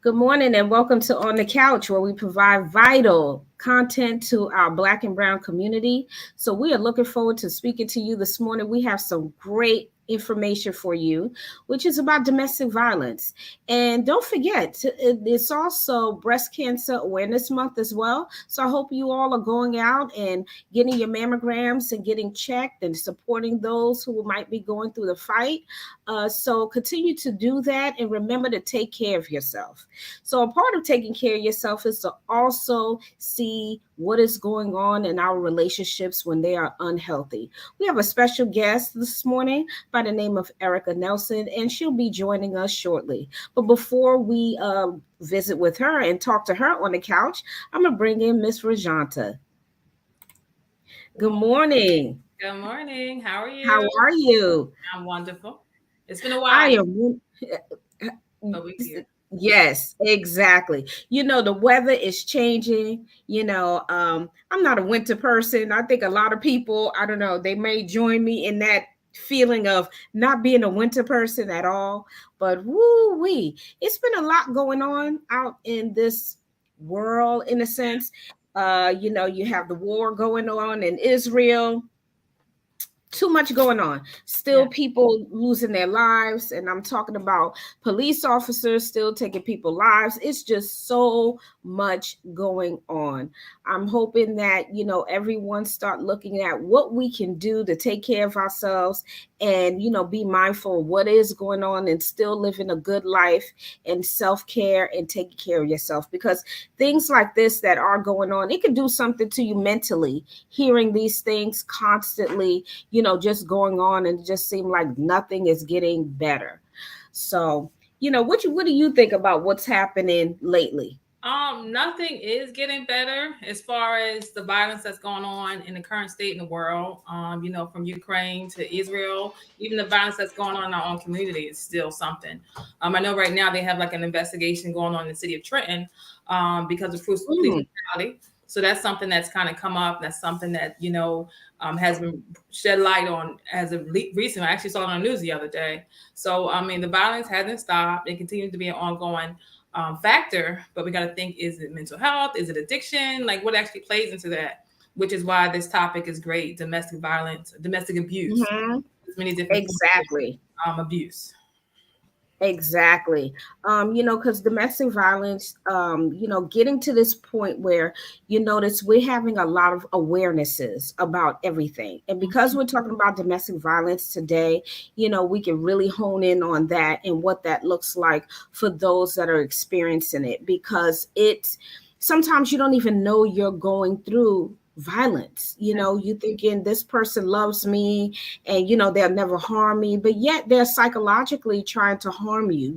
Good morning and welcome to On the Couch, where we provide vital content to our Black and Brown community. So, we are looking forward to speaking to you this morning. We have some great information for you, which is about domestic violence. And don't forget, it's also Breast Cancer Awareness Month as well. So, I hope you all are going out and getting your mammograms and getting checked and supporting those who might be going through the fight. So, continue to do that and remember to take care of yourself. So, a part of taking care of yourself is to also see what is going on in our relationships when they are unhealthy. We have a special guest this morning by the name of Ericka Nelson, and she'll be joining us shortly. But before we visit with her and talk to her on the couch, I'm going to bring in Miss Rajanta. Good morning. Good morning. How are How you? are you? I'm wonderful. It's been a while, I am. but we're here. Yes, exactly. The weather is changing. I'm not a winter person. I think a lot of people, I don't know, they may join me in that feeling of not being a winter person at all. But woo wee, it's been a lot going on out in this world, in a sense. You have the war going on in Israel, too much going on, still Yeah. people losing their lives, and I'm talking about police officers still taking people's lives. It's just so much going on. I'm hoping that everyone start looking at what we can do to take care of ourselves, and be mindful of what is going on and still living a good life and self-care and taking care of yourself, because things like this that are going on, it can do something to you mentally, hearing these things constantly, just going on, and it just seem like nothing is getting better. So, what do you think about what's happening lately? Nothing is getting better as far as the violence that's going on in the current state in the world. From Ukraine to Israel, even the violence that's going on in our own community is still something. I know right now they have like an investigation going on in the city of Trenton, because of police Mm, brutality. So that's something that's kind of come up. That's something that has been shed light on as of recent. I actually saw it on the news the other day. So I mean, the violence hasn't stopped. It continues to be an ongoing factor, but we got to think: is it mental health? Is it addiction? Like what actually plays into that? Which is why this topic is great: domestic violence, domestic abuse. mhm. There's many different forms Exactly. of abuse. Exactly. Because domestic violence, getting to this point where you notice we're having a lot of awarenesses about everything. And because we're talking about domestic violence today, we can really hone in on that and what that looks like for those that are experiencing it, because it's sometimes you don't even know you're going through violence. You thinking this person loves me, and they'll never harm me, but yet they're psychologically trying to harm you.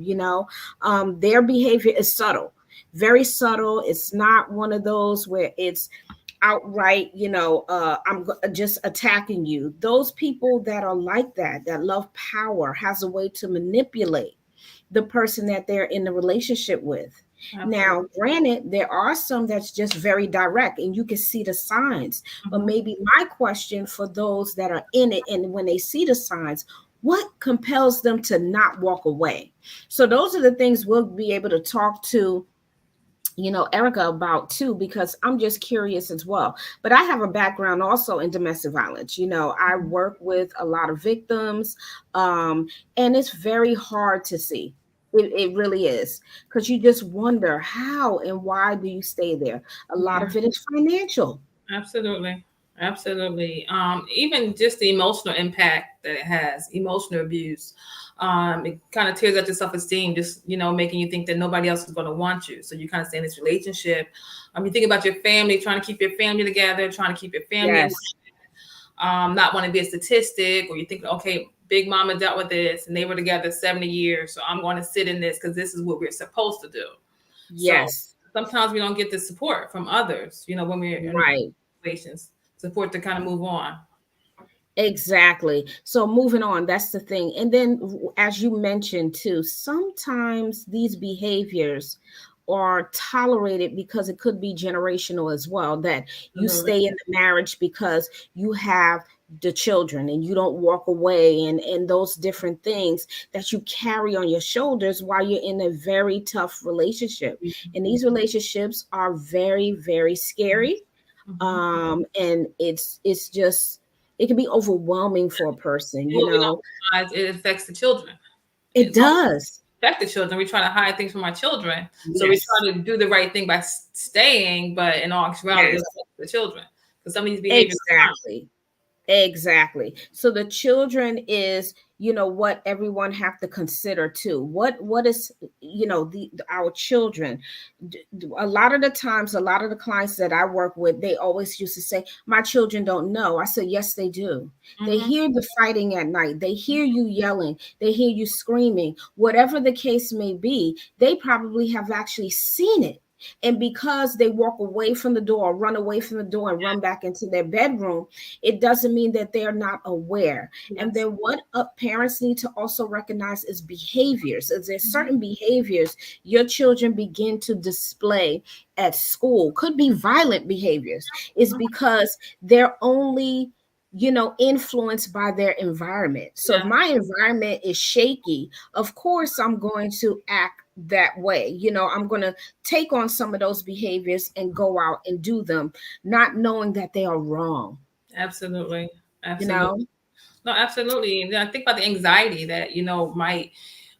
Their behavior is subtle, very subtle. It's not one of those where it's outright, just attacking you. Those people that are like that love power, has a way to manipulate the person that they're in the relationship with. Absolutely. Now, granted, there are some that's just very direct and you can see the signs. But Mhm. maybe my question for those that are in it, and when they see the signs, what compels them to not walk away? So, those are the things we'll be able to talk to Ericka about too, because I'm just curious as well. But I have a background also in domestic violence. I work with a lot of victims, and it's very hard to see. It really is, because you just wonder how and why do you stay there. A lot Yeah. of it is financial. Absolutely. Absolutely. Even just the emotional impact that it has, emotional abuse. It kind of tears at your self-esteem, just making you think that nobody else is going to want you. So you kind of stay in this relationship. You think about your family, trying to keep your family together, trying to keep your family, Yes. not want to be a statistic, or you think, okay, Big Mama dealt with this and they were together 70 years, so I'm going to sit in this because this is what we're supposed to do. So Yes. sometimes we don't get the support from others, when we're in Right. situations, support to kind of move on. Exactly. So moving on, that's the thing. And then as you mentioned too, sometimes these behaviors or tolerate it because it could be generational as well, that you Absolutely. stay in the marriage because you have the children and you don't walk away, and those different things that you carry on your shoulders while you're in a very tough relationship. And these relationships are very, very scary. Mm-hmm. And it's just, it can be overwhelming for a person, And what we don't realize, it affects the children. it It's all does. affect the children. We try to hide things from our children, so we Yes. try to do the right thing by staying. But in all actuality, it Yes, affects the children because some of these behaviors are learned. exactly. Exactly. So the children is, what everyone have to consider too. What is, our children. A lot of the times, a lot of the clients that I work with, they always used to say, "My children don't know." I said, "Yes, they do. They Mm-hmm. hear the fighting at night. They hear you yelling. They hear you screaming. Whatever the case may be, they probably have actually seen it." And because they walk away from the door, run away from the door, and run back into their bedroom, it doesn't mean that they're not aware. And Yes. then what parents need to also recognize is behaviors. Is there Mm-hmm. certain behaviors your children begin to display at school? Could be violent behaviors. Is because they're only influenced by their environment. So if Yeah. my environment is shaky, of course I'm going to act that way. I'm going to take on some of those behaviors and go out and do them, not knowing that they are wrong. Absolutely. you Absolutely. know No, absolutely. And I think about the anxiety that might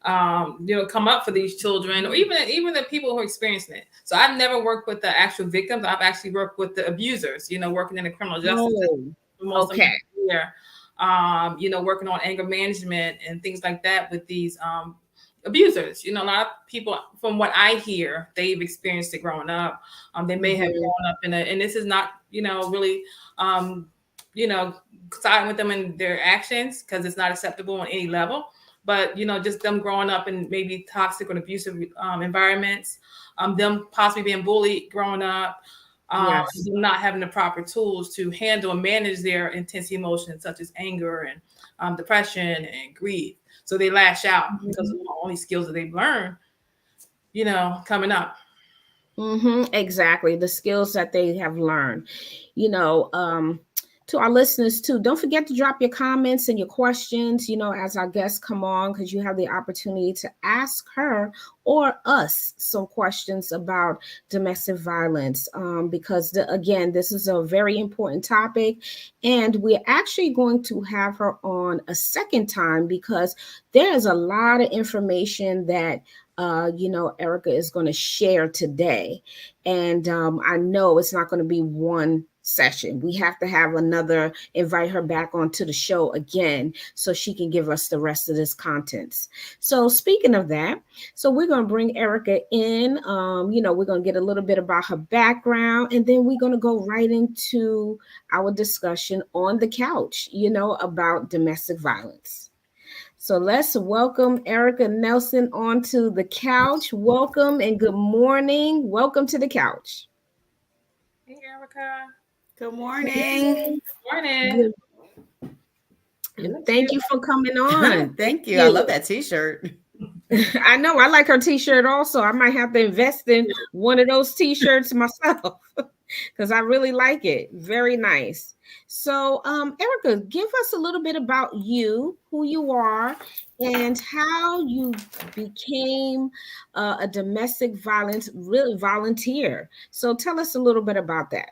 come up for these children, or even the people who are experiencing it. So I've never worked with the actual victims. I've actually worked with the abusers. Working in the criminal justice system oh, for most of my okay. career. Working on anger management and things like that with these abusers. A lot of people, from what I hear, they've experienced it growing up. They may have Mhm. grown up and this is not, really, you know, siding with them in their actions because it's not acceptable on any level. But just them growing up in maybe toxic or abusive environments, them possibly being bullied growing up, Yes. them not having the proper tools to handle and manage their intense emotions such as anger and depression and grief. So they lash out because Mhm. of the only skills that they've learned, coming up. Exactly. The skills that they have learned. You know, to our listeners too, don't forget to drop your comments and your questions, as our guests come on, because you have the opportunity to ask her or us some questions about domestic violence. Because again, this is a very important topic, and we're actually going to have her on a second time because there is a lot of information that Ericka is going to share today. And I know it's not going to be one session. We have to have another, invite her back onto the show again so she can give us the rest of this contents. So speaking of that, so we're going to bring Ericka in. We're going to get a little bit about her background, and then we're going to go right into our discussion on the couch, about domestic violence. So let's welcome Ericka Nelson onto the couch. Welcome and good morning. Welcome to the couch. Hey, Erica. Good Good morning. Morning. Good. You And look thank cute. you for coming on. Thank Thank you. I love you. that t-shirt. I know I like her t-shirt also. I might have to invest in one of those t-shirts myself because I really like it. Very nice. So, Ericka, give us a little bit about you, who you are, and how you became a domestic violence really volunteer. So, tell us a little bit about that.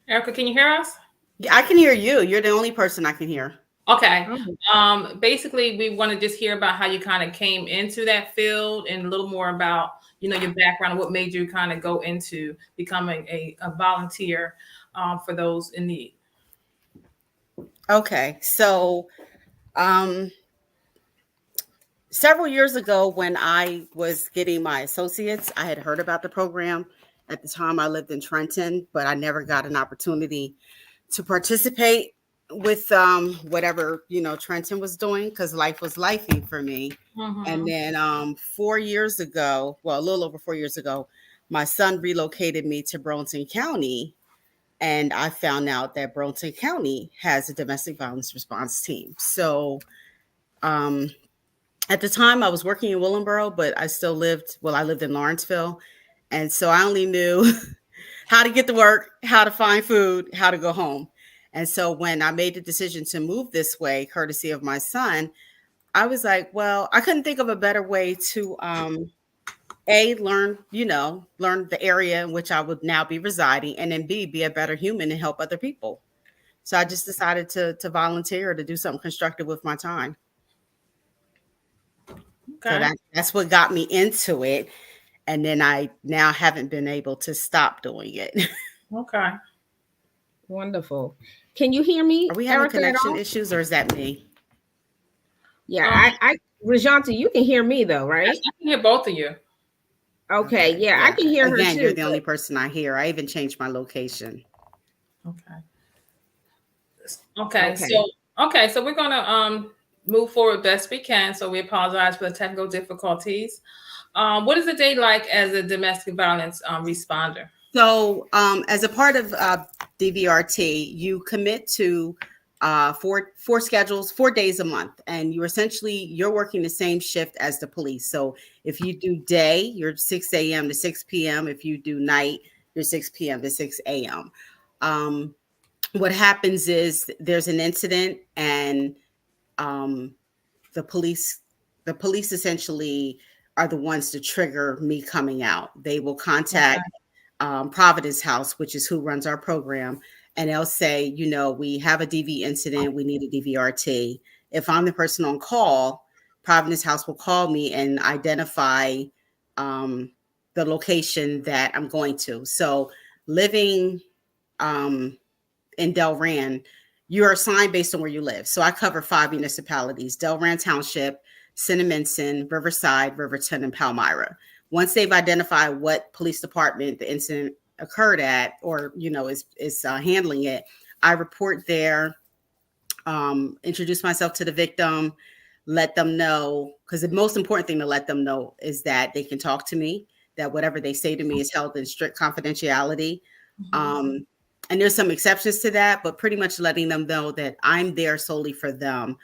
Erica, can you hear us? Yeah, I can hear you. You're the only person I can hear. Okay. Oh, Basically, we want to just hear about how you kind of came into that field and a little more about, your background and what made you kind of go into becoming a volunteer for those in need. Okay. So, um, several years ago when I was getting my associates, I had heard about the program. At the time I lived in Trenton, but I never got an opportunity to participate with whatever, Trenton was doing because life was lifing for me. And Mm-hmm. then 4 years ago, well, a little over 4 years ago, my son relocated me to Burlington County, and I found out that Burlington County has a domestic violence response team. So Um, at the time, I was working in Willingboro, but I lived in Lawrenceville. And so I only knew how to get to work, how to find food, how to go home. And so when I made the decision to move this way, courtesy of my son, I was like, well, I couldn't think of a better way to learn the area in which I would now be residing, and then B, be a better human and help other people. So I just decided to volunteer, to do something constructive with my time. So Okay. that's what got me into it. And then I now haven't been able to stop doing it. Okay. Wonderful. Can you hear me, Are we having Ericka, at connection all? issues, or is that me? Yeah, Um, Rajanta, you can hear me though, yes, right? I can hear both of you. Okay, yeah, I Yeah. can hear her Again, you're too. the only person I hear. I even changed my location. Okay. Okay. Okay. So we're gonna move forward best we can. So we apologize for the technical difficulties. What is the day like as a domestic violence responder? So, as a part of DVRT, you commit to four schedules, 4 days a month, and you're working the same shift as the police. So, if you do day, you're 6 a.m. to 6 p.m. If you do night, you're 6 p.m. to 6 a.m. What happens is there's an incident, and um, the police the police essentially are the ones to trigger me coming out. They will contact Providence House, which is who runs our program, and they'll say, we have a DV incident, we need a DVRT. If I'm the person on call, Providence House will call me and identify the location that I'm going to. So living in Delran, you're assigned based on where you live. So I cover 5 municipalities: Delran Township, Cinnaminson, Riverside, Riverton, and Palmyra. Once they've identified what police department the incident occurred at, or is handling it, I report there, introduce myself to the victim, let them know, because the most important thing to let them know is that they can talk to me, that whatever they say to me is held in strict confidentiality. And there's some exceptions to that, but pretty much letting them know that I'm there solely for them,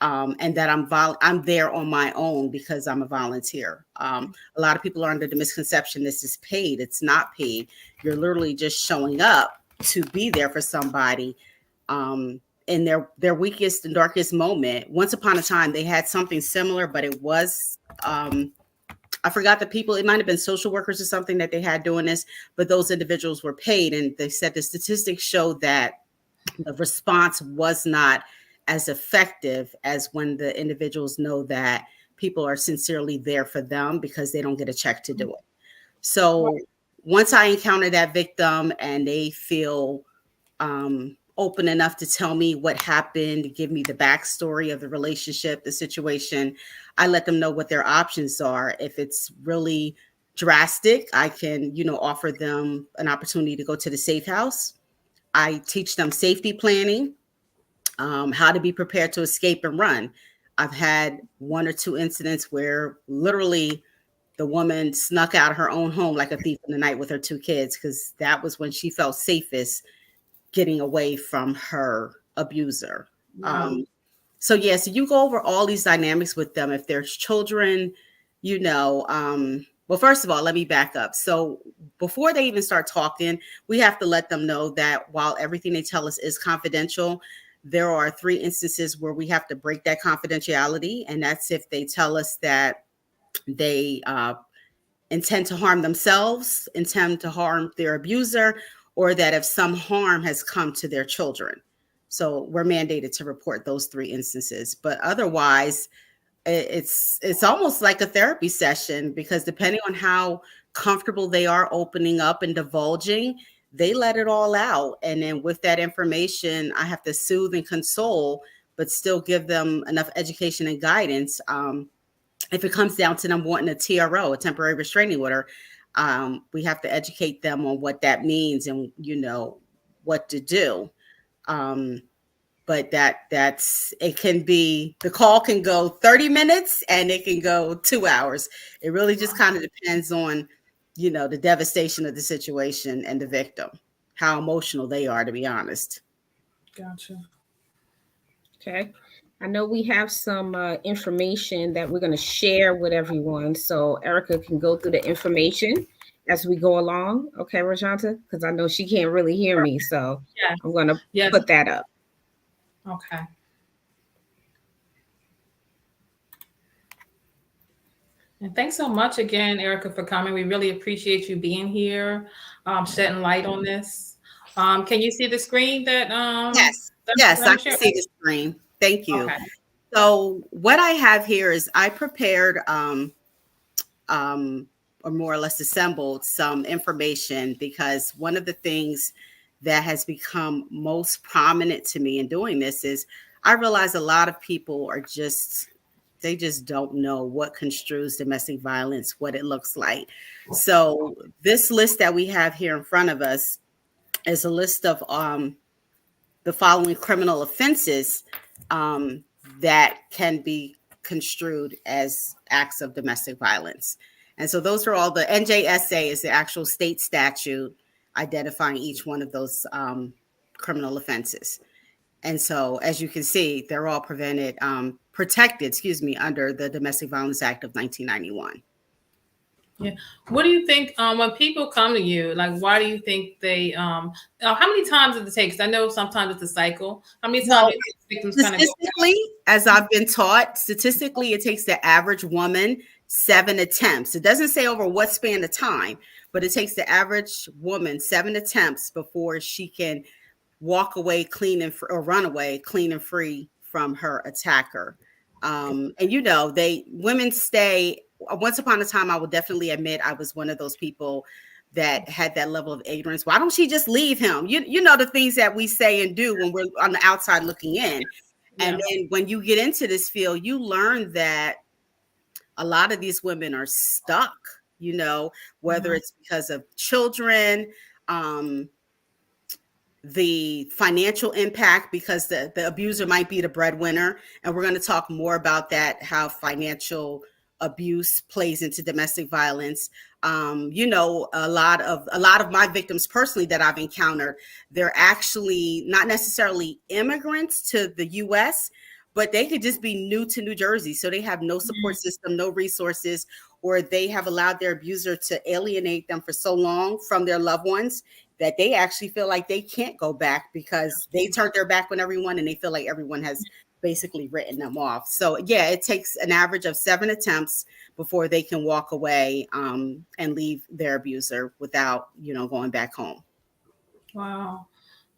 and that I'm there on my own because I'm a volunteer. A lot of people are under the misconception this is paid. It's not paid. You're literally just showing up to be there for somebody in their weakest and darkest moment. Once upon a time, they had something similar, but it was I forgot the people, it might have been social workers or something that they had doing this, but those individuals were paid. And they said the statistics showed that the response was not as effective as when the individuals know that people are sincerely there for them because they don't get a check to do it. So once I encounter that victim and they feel open enough to tell me what happened, give me the backstory of the relationship, the situation, I let them know what their options are. If it's really drastic, I can, offer them an opportunity to go to the safe house. I teach them safety planning, how to be prepared to escape and run. I've had 1 or 2 incidents where literally the woman snuck out of her own home like a thief in the night with her 2 kids, because that was when she felt safest, getting away from her abuser. Wow. So you go over all these dynamics with them. If there's children, well, first of all, let me back up. So before they even start talking, we have to let them know that while everything they tell us is confidential, there are 3 instances where we have to break that confidentiality. And that's if they tell us that they intend to harm themselves, intend to harm their abuser, or that if some harm has come to their children. So we're mandated to report those 3 instances. But otherwise, it's almost like a therapy session, because depending on how comfortable they are opening up and divulging, they let it all out. And then with that information, I have to soothe and console, but still give them enough education and guidance. If it comes down to them wanting a TRO, a temporary restraining order, we have to educate them on what that means and, what to do. But it can be, the call can go 30 minutes and it can go 2 hours. It really just kind of depends on, the devastation of the situation and the victim, how emotional they are, to be honest. Gotcha. Okay. I know we have some information that we're going to share with everyone. So Ericka can go through the information as we go along. Okay, Rajanta? Because I know she can't really hear me. So Yes. I'm going to Yes. put that up. Okay. And thanks so much again, Ericka, for coming. We really appreciate you being here, shedding light on this. Can you see the screen that Yes, that I'm yes, going I to can share? see the screen. Thank you. Okay. So what I have here is I prepared um, or more or less assembled some information because one of the things that has become most prominent to me in doing this is I realize a lot of people are they just don't know what construes domestic violence, what it looks like. So this list that we have here in front of us is a list of the following criminal offenses um, that can be construed as acts of domestic violence. And so those are all the NJSA is the actual state statute identifying each one of those criminal offenses. And so, as you can see, they're all protected, under the Domestic Violence Act of 1991. Yeah. What do you think when people come to you? Like, why do you think they? How many times does it take? 'Cause I know sometimes it's a cycle. How many times Well, do victims kind of go back? statistically, as I've been taught, statistically, it takes the average woman 7 attempts. It doesn't say over what span of time, but it takes the average woman 7 attempts before she can walk away clean and or run away clean and free from her attacker. And women stay. Once upon a time, I will definitely admit I was one of those people that had that level of ignorance. Why don't she just leave him? You know the things that we say and do when we're on the outside looking in. Yeah. And then when you get into this field, you learn that a lot of these women are stuck, whether it's because of children, the financial impact, because the abuser might be the breadwinner. And we're going to talk more about that, how financial abuse plays into domestic violence. A lot of my victims personally that I've encountered, they're actually not necessarily immigrants to the US, but they could just be new to New Jersey. So they have no support system, no resources, or they have allowed their abuser to alienate them for so long from their loved ones that they actually feel like they can't go back because they turned their back on everyone and they feel like everyone has basically written them off. So yeah, it takes an average of 7 attempts before they can walk away and leave their abuser without, going back home. Wow.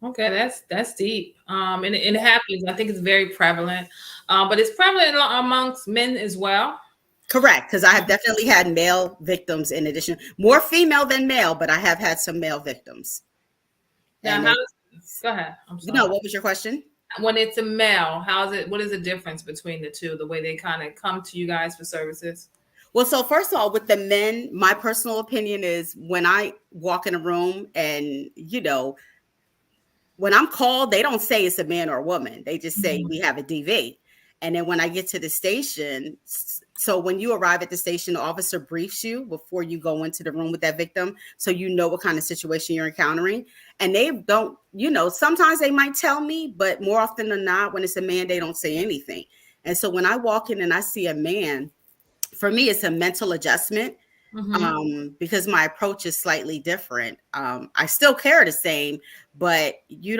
Okay, that's deep. And it happens. I think it's very prevalent, but it's prevalent amongst men as well. Correct, because I have definitely had male victims in addition, more female than male, but I have had some male victims. Now, go ahead. I'm sorry. No, what was your question? When it's a male, what is the difference between the two, the way they kind of come to you guys for services? Well, so first of all, with the men, my personal opinion is when I walk in a room and, when I'm called, they don't say it's a man or a woman. They just say we have a DV. And then when I get to the station, so when you arrive at the station, the officer briefs you before you go into the room with that victim. So you know what kind of situation you're encountering. And they don't, sometimes they might tell me, but more often than not, when it's a man, they don't say anything. And so when I walk in and I see a man, for me, it's a mental adjustment. Because my approach is slightly different. I still care the same, but I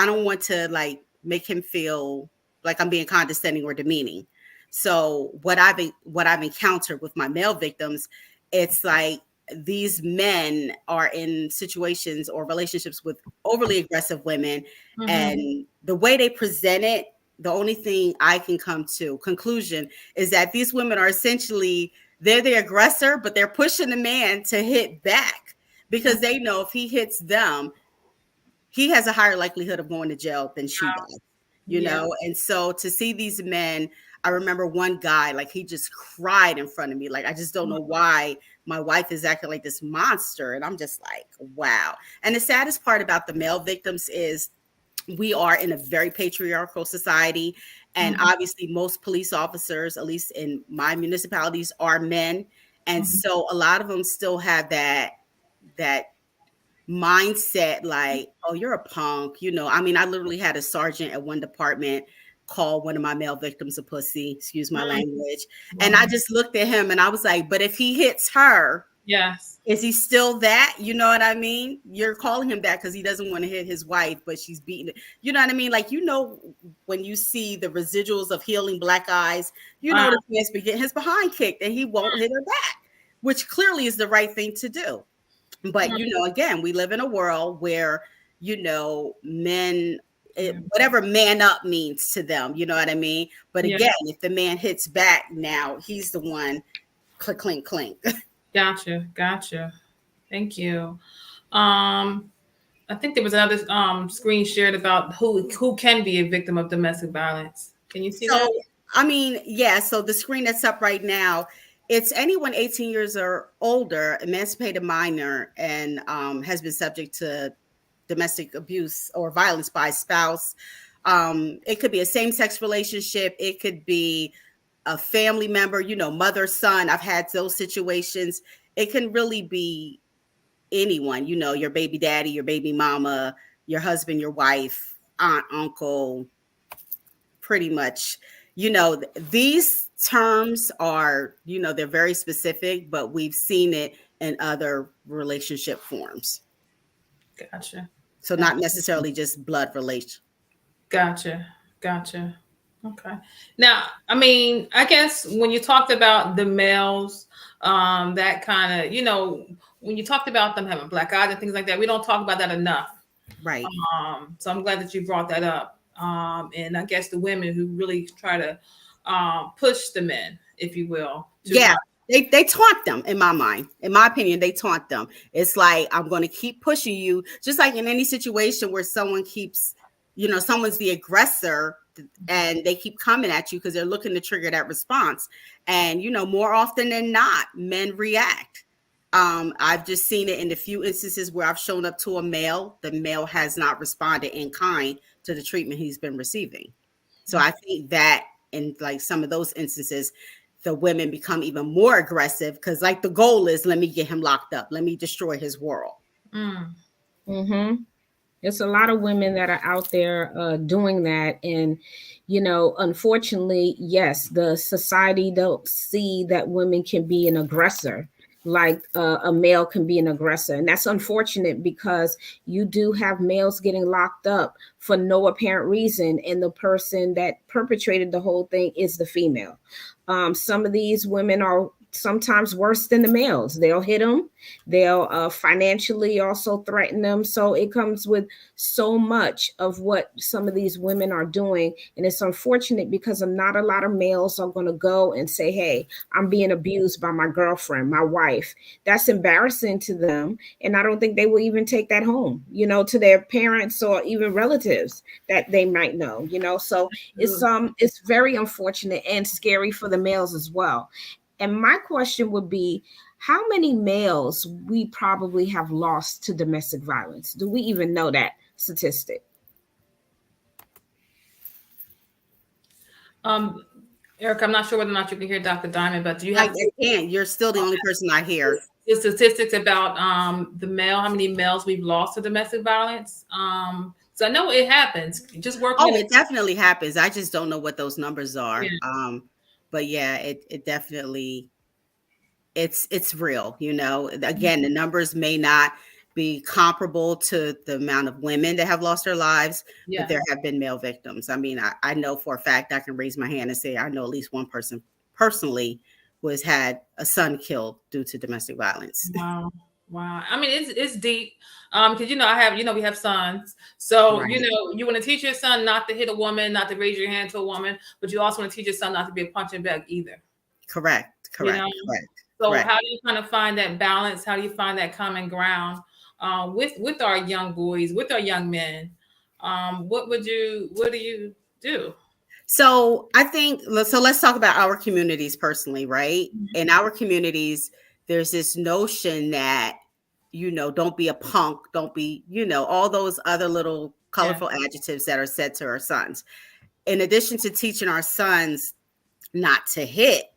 don't want to make him feel like I'm being condescending or demeaning. So what I've encountered with my male victims, it's like these men are in situations or relationships with overly aggressive women, and the way they present it, the only thing I can come to conclusion is that these women are essentially, they're the aggressor, but they're pushing the man to hit back because they know if he hits them, he has a higher likelihood of going to jail than she does, And so to see these men, I remember one guy, he just cried in front of me. I just don't know why my wife is acting like this monster. And I'm just like, wow. And the saddest part about the male victims is we are in a very patriarchal society. And obviously most police officers, at least in my municipalities, are men. And so a lot of them still have that mindset, like, oh, you're a punk. I literally had a sergeant at one department call one of my male victims a pussy, excuse my language. And I just looked at him and I was like, but if he hits her, yes, is he still that? You know what I mean? You're calling him that because he doesn't want to hit his wife, but she's beating it. You know what I mean? Like, when you see the residuals of healing black eyes, the man's been getting his behind kicked and he won't hit her back, which clearly is the right thing to do. But, again, we live in a world where, men, whatever man up means to them, you know what I mean? But again, if the man hits back, now he's the one clink, clink, clink. Gotcha. Thank you. I think there was another screen shared about who can be a victim of domestic violence. Can you see that? I mean, yeah. So the screen that's up right now, it's anyone 18 years or older, emancipated minor, and has been subject to domestic abuse or violence by a spouse. It could be a same-sex relationship. It could be a family member, mother, son. I've had those situations. It can really be anyone, your baby daddy, your baby mama, your husband, your wife, aunt, uncle, pretty much. These terms are, they're very specific, but we've seen it in other relationship forms. Gotcha. So not necessarily just blood relation. Gotcha. Okay. Now, I mean, I guess when you talked about the males, that kind of, when you talked about them having black eyes and things like that, we don't talk about that enough. Right. So I'm glad that you brought that up. And I guess the women who really try to push the men, if you will. Yeah. They taunt them, in my mind. In my opinion, they taunt them. It's like, I'm going to keep pushing you, just like in any situation where someone keeps, someone's the aggressor and they keep coming at you because they're looking to trigger that response. And, more often than not, men react. I've just seen it in the few instances where I've shown up to a male. The male has not responded in kind to the treatment he's been receiving. So I think that in like some of those instances, the women become even more aggressive because like the goal is, let me get him locked up. Let me destroy his world. There's a lot of women that are out there doing that. And, unfortunately, yes, the society don't see that women can be an aggressor like a male can be an aggressor. And that's unfortunate because you do have males getting locked up for no apparent reason. And the person that perpetrated the whole thing is the female. Some of these women are sometimes worse than the males. They'll hit them. They'll financially also threaten them. So it comes with so much of what some of these women are doing. And it's unfortunate because not a lot of males are going to go and say, hey, I'm being abused by my girlfriend, my wife. That's embarrassing to them. And I don't think they will even take that home, to their parents or even relatives that they might know, So it's very unfortunate and scary for the males as well. And my question would be, how many males we probably have lost to domestic violence? Do we even know that statistic? Ericka, I'm not sure whether or not you can hear Dr. Diamond, but do you have? I can. You're still the only person I hear. The statistics about the male, how many males we've lost to domestic violence? So I know it happens. Just work. Oh, it definitely happens. I just don't know what those numbers are. Yeah. But yeah, it definitely, it's real, again, the numbers may not be comparable to the amount of women that have lost their lives, but there have been male victims. I mean, I know for a fact, I can raise my hand and say, I know at least one person personally who has had a son killed due to domestic violence. Wow. I mean, it's deep. Because we have sons. So, right. You want to teach your son not to hit a woman, not to raise your hand to a woman, but you also want to teach your son not to be a punching bag either. Correct. So how do you kind of find that balance? How do you find that common ground with our young boys, with our young men? What do you do? So I think, let's talk about our communities personally, right? Mm-hmm. In our communities, there's this notion that, don't be a punk, don't be, all those other little colorful adjectives that are said to our sons. In addition to teaching our sons not to hit,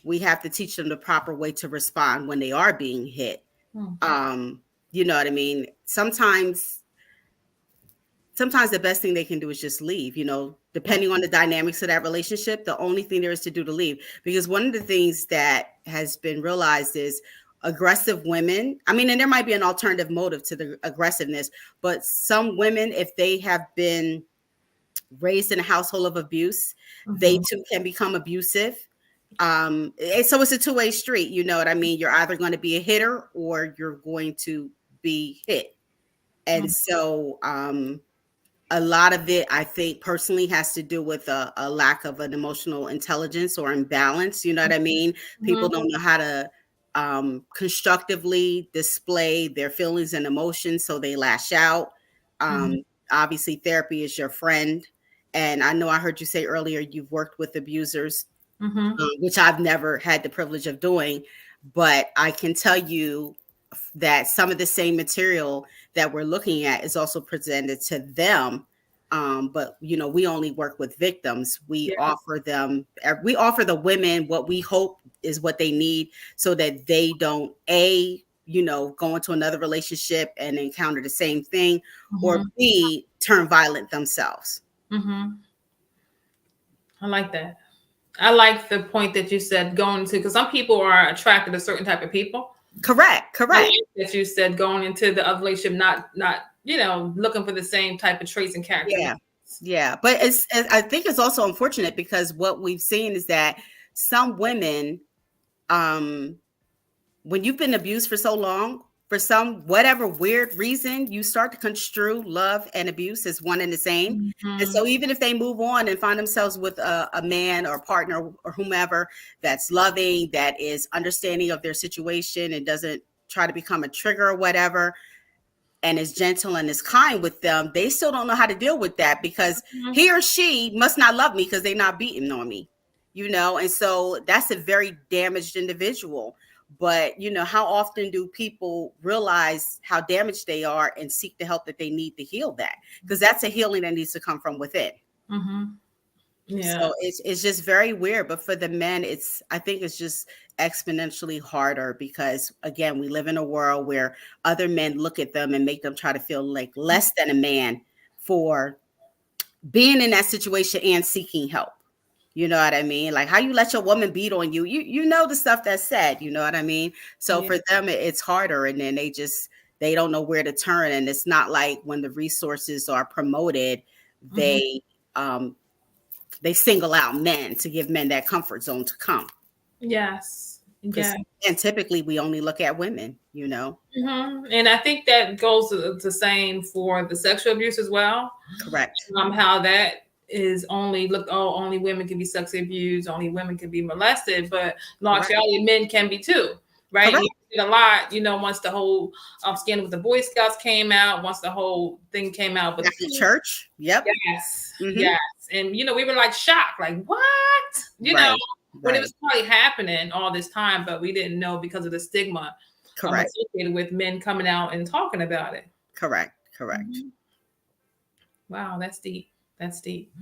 we have to teach them the proper way to respond when they are being hit. Mm-hmm. You know what I mean? Sometimes sometimes the best thing they can do is just leave, depending on the dynamics of that relationship. The only thing there is to do to leave, because one of the things that has been realized is aggressive women. I mean, and there might be an alternative motive to the aggressiveness, but some women, if they have been raised in a household of abuse, they too can become abusive. And so it's a two-way street. You know what I mean? You're either going to be a hitter or you're going to be hit. And so a lot of it, I think, personally has to do with a lack of an emotional intelligence or imbalance. You know what I mean? People don't know how to constructively display their feelings and emotions, so they lash out. Obviously, therapy is your friend. And I know I heard you say earlier you've worked with abusers, which I've never had the privilege of doing. But I can tell you that some of the same material that we're looking at is also presented to them. But we only work with victims. We offer the women what we hope is what they need, so that they don't go into another relationship and encounter the same thing, or B, turn violent themselves. I like that. I like the point that you said going to, because some people are attracted to certain type of people. Correct. I like that you said going into the other relationship, not looking for the same type of traits and characteristics. Yeah. But I think it's also unfortunate, because what we've seen is that some women, when you've been abused for so long, for some whatever weird reason, you start to construe love and abuse as one and the same. And so even if they move on and find themselves with a man or partner or whomever that's loving, that is understanding of their situation and doesn't try to become a trigger or whatever, and is gentle and is kind with them, they still don't know how to deal with that, because he or she must not love me because they're not beating on me, and so that's a very damaged individual. But how often do people realize how damaged they are and seek the help that they need to heal that? Because that's a healing that needs to come from within. So it's just very weird. But for the men, I think it's just exponentially harder, because again, we live in a world where other men look at them and make them try to feel like less than a man for being in that situation and seeking help. You know what I mean? Like, how you let your woman beat on you, you know the stuff that's said, you know what I mean? So for them, it's harder, and then they don't know where to turn. And it's not like when the resources are promoted, they single out men to give men that comfort zone to come. Yes. Yeah. And typically we only look at women, And I think that goes the same for the sexual abuse as well. Correct. How that is only only women can be sexually abused, only women can be molested, but in actuality, men can be too, right? And a lot, once the whole scandal with the Boy Scouts came out, once the whole thing came out, but the church, yes, yes, and we were like shocked, like what, when it was probably happening all this time, but we didn't know because of the stigma associated with men coming out and talking about it. Correct. Wow, that's deep. That's deep.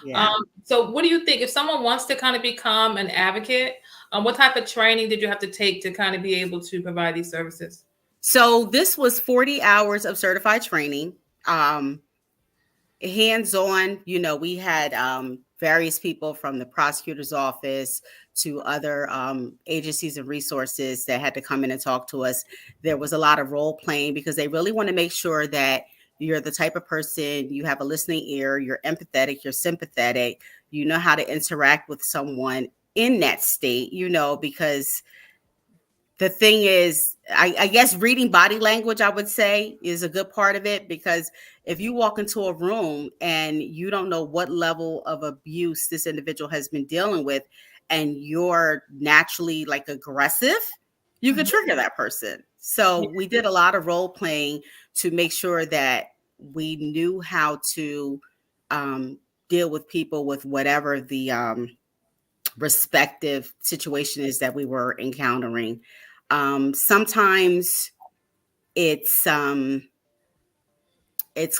Yeah. So what do you think if someone wants to kind of become an advocate, what type of training did you have to take to kind of be able to provide these services? So this was 40 hours of certified training, hands-on. We had various people from the prosecutor's office to other agencies and resources that had to come in and talk to us. There was a lot of role playing, because they really want to make sure that you're the type of person, you have a listening ear, you're empathetic, you're sympathetic, you know how to interact with someone in that state, because the thing is, I guess reading body language, I would say, is a good part of it, because if you walk into a room and you don't know what level of abuse this individual has been dealing with, and you're naturally like aggressive, you could trigger that person. So we did a lot of role playing to make sure that we knew how to deal with people with whatever the respective situation is that we were encountering. Sometimes it's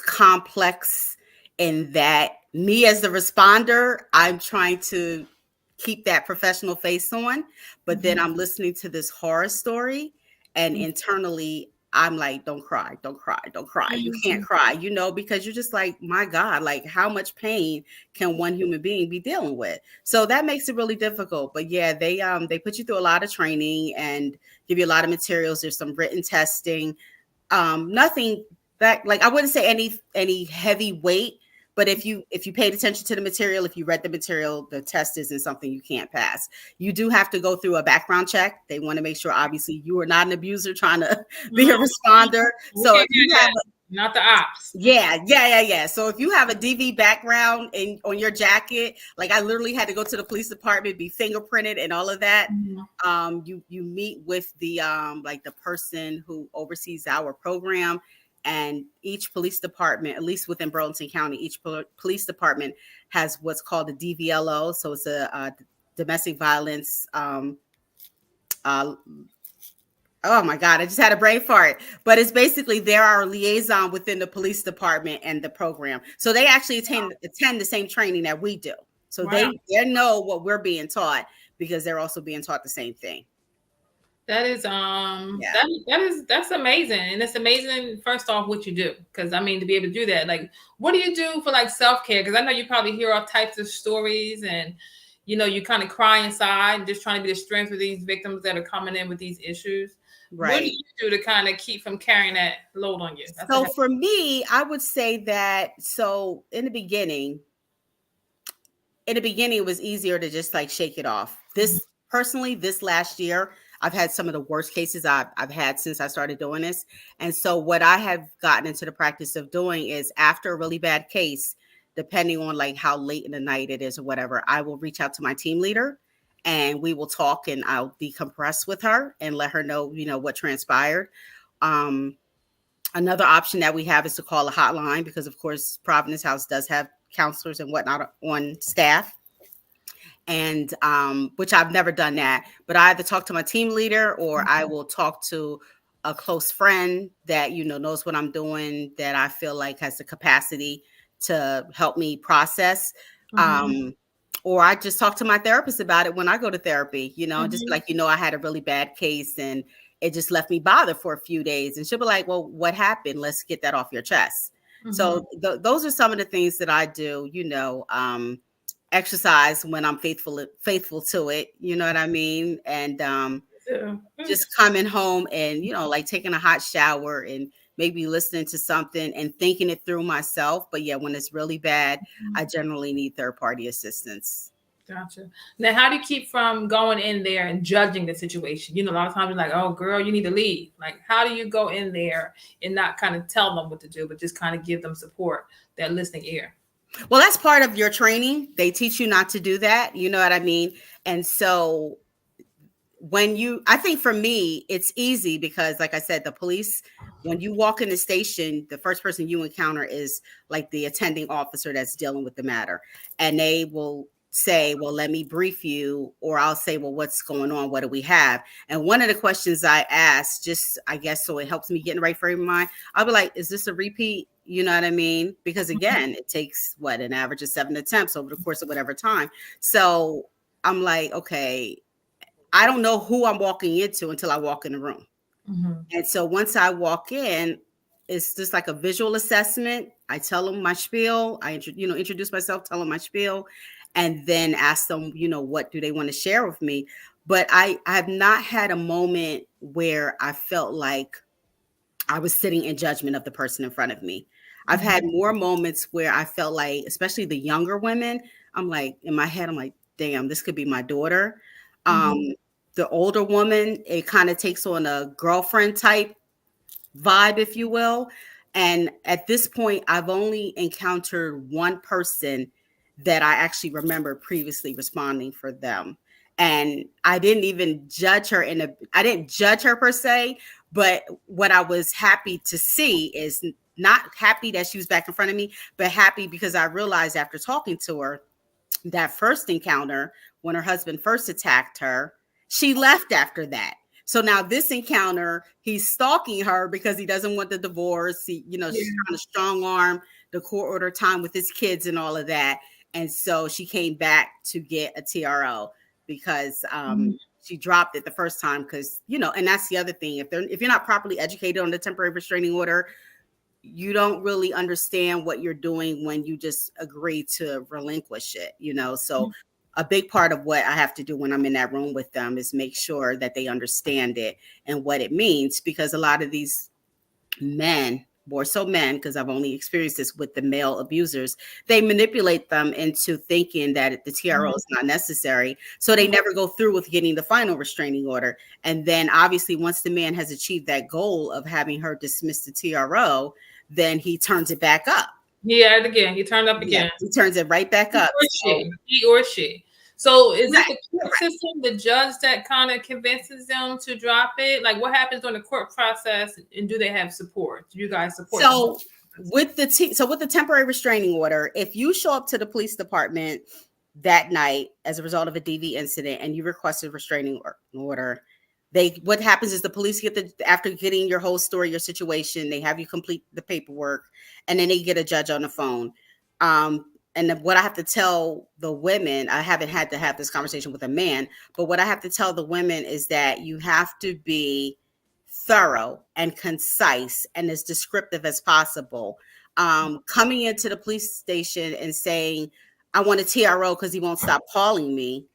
complex in that me as the responder, I'm trying to keep that professional face on, but then I'm listening to this horror story, and internally I'm like, don't cry, don't cry, don't cry. You can't Mhm. cry, because you're just like, my God, like how much pain can one human being be dealing with? So that makes it really difficult. But yeah, they put you through a lot of training and give you a lot of materials. There's some written testing. Nothing that, like, I wouldn't say any heavy weight, but if you paid attention to the material, if you read the material, the test isn't something you can't pass. You do have to go through a background check. They want to make sure, obviously, you are not an abuser trying to be a Mhm. responder. We So can't if you do have that. Not the ops. yeah. So if you have a DV background on your jacket, like I literally had to go to the police department, be fingerprinted and all of that. Mhm. You meet with the like the person who oversees our program, and each police department, at least within Burlington County, each police department has what's called a DVLO. So it's a domestic violence uh, oh my God, I just had a brain fart. But it's basically they're our liaison within the police department and the program. So they actually attend the same training that we do. So Wow. they know what we're being taught because they're also being taught the same thing. That is Yeah. that's amazing. And it's amazing, first off, what you do. Because I mean, to be able to do that, like, what do you do for like self-care? Because I know you probably hear all types of stories, and you kind of cry inside and just trying to be the strength for these victims that are coming in with these issues. What do Right. you do to kind of keep from carrying that load on you? So for me, I would say that in the beginning, it was easier to just like shake it off. This last year, I've had some of the worst cases I've had since I started doing this. And so what I have gotten into the practice of doing is, after a really bad case, depending on like how late in the night it is or whatever, I will reach out to my team leader and we will talk, and I'll decompress with her and let her know, what transpired. Um, Another option that we have is to call a hotline, because of course Providence House does have counselors and whatnot on staff, and which I've never done that, but I either talk to my team leader or I will talk to a close friend that knows what I'm doing, that I feel like has the capacity to help me process. Mhm. Or I just talk to my therapist about it when I go to therapy, just be Mhm. like, I had a really bad case and it just left me bothered for a few days. And she'll be like, well, what happened? Let's get that off your chest. Mhm. So those are some of the things that I do, exercise when I'm faithful to it. You know what I mean? And Yeah. just coming home and, like taking a hot shower and maybe listening to something and thinking it through myself. But yeah, when it's really bad, I generally need third party assistance. Gotcha. Now, how do you keep from going in there and judging the situation? A lot of times you're like, oh, girl, you need to leave. Like, how do you go in there and not kind of tell them what to do, but just kind of give them support, that listening ear? Well, that's part of your training. They teach you not to do that. You know what I mean? And so I think for me, it's easy because, like I said, the police, when you walk in the station, the first person you encounter is like the attending officer that's dealing with the matter. And they will say, well, let me brief you, or I'll say, well, what's going on? What do we have? And one of the questions I ask, just, I guess, so it helps me get in the right frame of mind, I'll be like, is this a repeat? You know what I mean? Because again, it takes an average of 7 attempts over the course of whatever time. So I'm like, okay, I don't know who I'm walking into until I walk in the room. Mm-hmm. And so once I walk in, it's just like a visual assessment. I tell them my spiel. I introduce myself, tell them my spiel, and then ask them, what do they want to share with me? But I have not had a moment where I felt like I was sitting in judgment of the person in front of me. I've had more moments where I felt like, especially the younger women, I'm like, in my head, I'm like, damn, this could be my daughter. Mm-hmm. The older woman, it kind of takes on a girlfriend type vibe, if you will. And at this point, I've only encountered one person that I actually remember previously responding for them. And I didn't even judge her I didn't judge her per se, but what I was happy to see is not happy that she was back in front of me, but happy because I realized after talking to her, that first encounter, when her husband first attacked her, she left after that. So now this encounter, he's stalking her because he doesn't want the divorce. She's trying to strong arm the court order time with his kids and all of that. And so she came back to get a TRO because she dropped it the first time because, and that's the other thing. If you're not properly educated on the temporary restraining order, you don't really understand what you're doing when you just agree to relinquish it, So a big part of what I have to do when I'm in that room with them is make sure that they understand it and what it means, because a lot of these men, more so men, because I've only experienced this with the male abusers, they manipulate them into thinking that the TRO is not necessary. So they never go through with getting the final restraining order. And then obviously once the man has achieved that goal of having her dismiss the TRO, then he turns it back up. Yeah, again, he turned up again. He turns it right back up. He or she. So is it the court system, the judge, that kind of convinces them to drop it? Like, what happens during the court process, and do they have support? Do you guys support them? With the temporary restraining order, if you show up to the police department that night as a result of a DV incident and you request a restraining order, what happens is the police after getting your whole story, your situation, they have you complete the paperwork, and then they get a judge on the phone. And what I have to tell the women, I haven't had to have this conversation with a man, but what I have to tell the women is that you have to be thorough and concise and as descriptive as possible. Coming into the police station and saying, I want a TRO because he won't stop calling me,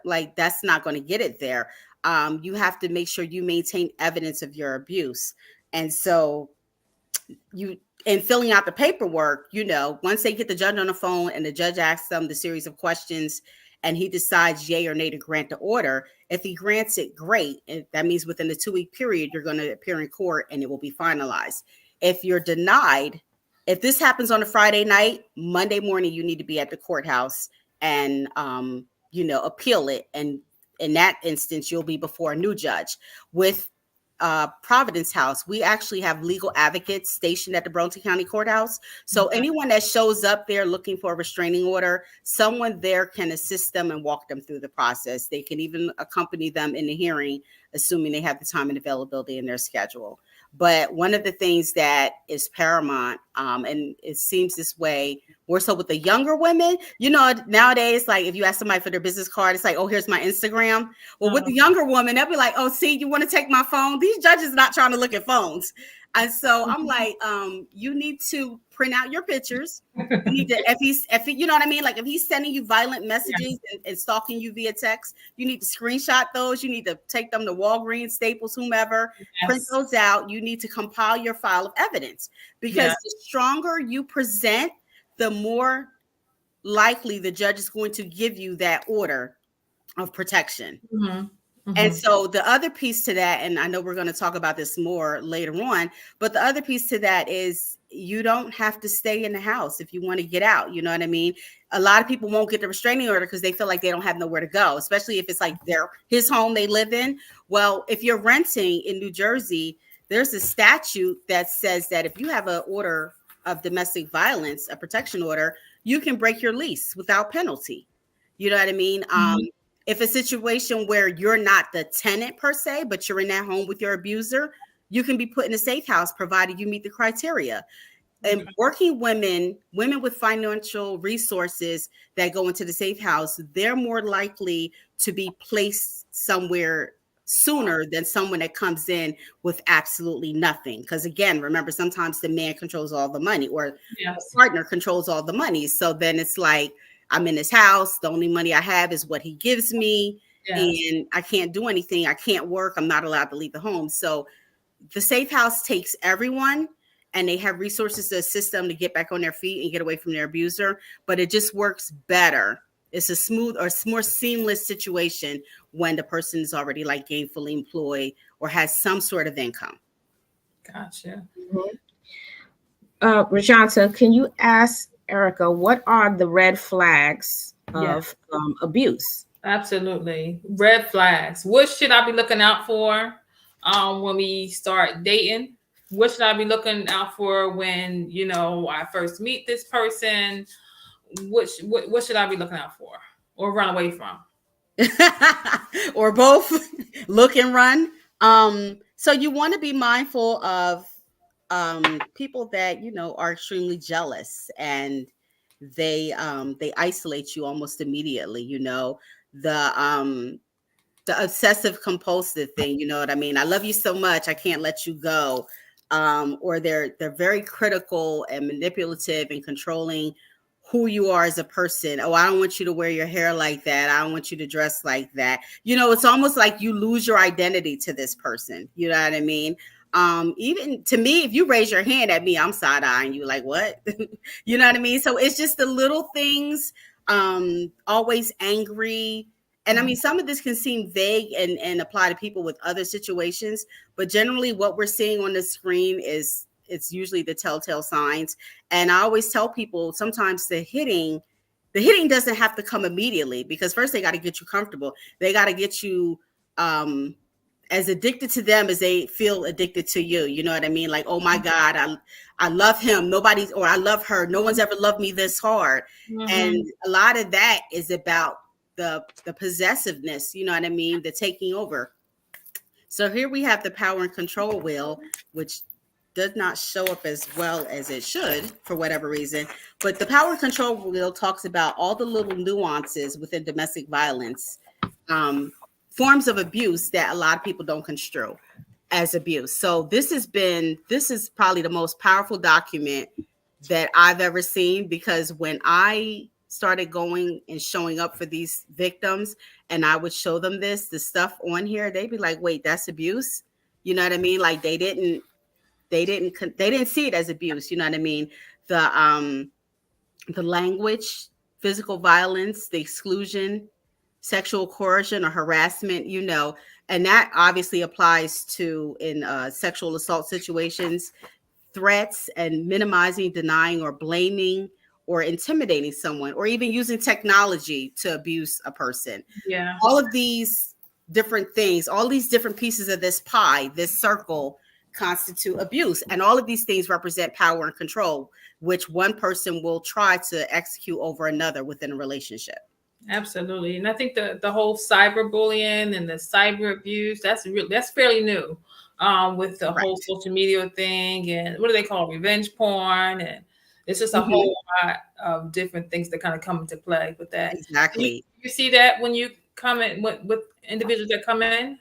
like that's not going to get it there. You have to make sure you maintain evidence of your abuse. And so in filling out the paperwork, once they get the judge on the phone and the judge asks them the series of questions and he decides yay or nay to grant the order, if he grants it, great. And that means within the 2-week period, you're going to appear in court and it will be finalized. If you're denied, if this happens on a Friday night, Monday morning, you need to be at the courthouse and, appeal it. And in that instance, you'll be before a new judge. With Providence House, we actually have legal advocates stationed at the Burlington County Courthouse. So anyone that shows up there looking for a restraining order, someone there can assist them and walk them through the process. They can even accompany them in the hearing, assuming they have the time and availability in their schedule. But one of the things that is paramount, and it seems this way more so with the younger women, nowadays, like if you ask somebody for their business card, it's like, oh, here's my Instagram. Well, with the younger woman, they'll be like, oh, see, you want to take my phone? These judges are not trying to look at phones. And so I'm like, you need to print out your pictures. You need to, if he, you know what I mean? Like if he's sending you violent messages and stalking you via text, you need to screenshot those. You need to take them to Walgreens, Staples, whomever, print those out. You need to compile your file of evidence, because the stronger you present, the more likely the judge is going to give you that order of protection. And so the other piece to that, and I know we're going to talk about this more later on, but the other piece to that is you don't have to stay in the house if you want to get out. You know what I mean? A lot of people won't get the restraining order because they feel like they don't have nowhere to go, especially if it's like his home they live in. Well, if you're renting in New Jersey, there's a statute that says that if you have an order of domestic violence, a protection order, you can break your lease without penalty. You know what I mean? If a situation where you're not the tenant per se, but you're in that home with your abuser, you can be put in a safe house provided you meet the criteria. And working women with financial resources that go into the safe house, they're more likely to be placed somewhere sooner than someone that comes in with absolutely nothing. Because again, remember, sometimes the man controls all the money, or the partner controls all the money. So then it's like, I'm in his house. The only money I have is what he gives me. And I can't do anything. I can't work. I'm not allowed to leave the home. So the safe house takes everyone, and they have resources to assist them to get back on their feet and get away from their abuser. But it just works better. It's a smooth or more seamless situation when the person is already like gainfully employed or has some sort of income. Gotcha. Rajanta, can you ask Ericka, what are the red flags of abuse? Absolutely. Red flags. What should I be looking out for when we start dating? What should I be looking out for when, I first meet this person? What should I be looking out for or run away from? Or both. Look and run. So you want to be mindful of people that are extremely jealous, and they isolate you almost immediately. the obsessive compulsive thing. You know what I mean? I love you so much, I can't let you go. Or they're very critical and manipulative and controlling who you are as a person. Oh, I don't want you to wear your hair like that. I don't want you to dress like that. You know, it's almost like you lose your identity to this person. You know what I mean? Even to me, if you raise your hand at me, I'm side-eyeing you like, what? You know what I mean? So it's just the little things, always angry. And I mean, some of this can seem vague and apply to people with other situations, but generally what we're seeing on the screen is it's usually the telltale signs. And I always tell people sometimes the hitting doesn't have to come immediately, because first they got to get you comfortable. They got to get you as addicted to them as they feel addicted to you. You know what I mean? Like, oh my God, I love him. Or I love her. No one's ever loved me this hard. And a lot of that is about the possessiveness, you know what I mean? The taking over. So here we have the power and control wheel, which does not show up as well as it should for whatever reason. But the power and control wheel talks about all the little nuances within domestic violence, forms of abuse that a lot of people don't construe as abuse. So this is probably the most powerful document that I've ever seen, because when I started going and showing up for these victims and I would show them the stuff on here, they'd be like, wait, that's abuse? You know what I mean? Like they didn't see it as abuse. You know what I mean? The language, physical violence, the exclusion, sexual coercion or harassment, you know, and that obviously applies to in sexual assault situations, threats and minimizing, denying, or blaming or intimidating someone, or even using technology to abuse a person. Yeah. All of these different things, all these different pieces of this pie, this circle, constitute abuse. And all of these things represent power and control, which one person will try to execute over another within a relationship. Absolutely. And I think the whole cyberbullying and the cyber abuse, that's fairly new, with the whole social media thing, and what do they call it? Revenge porn. And it's just a whole lot of different things that kind of come into play with that. Exactly. You see that when you come in with individuals that come in?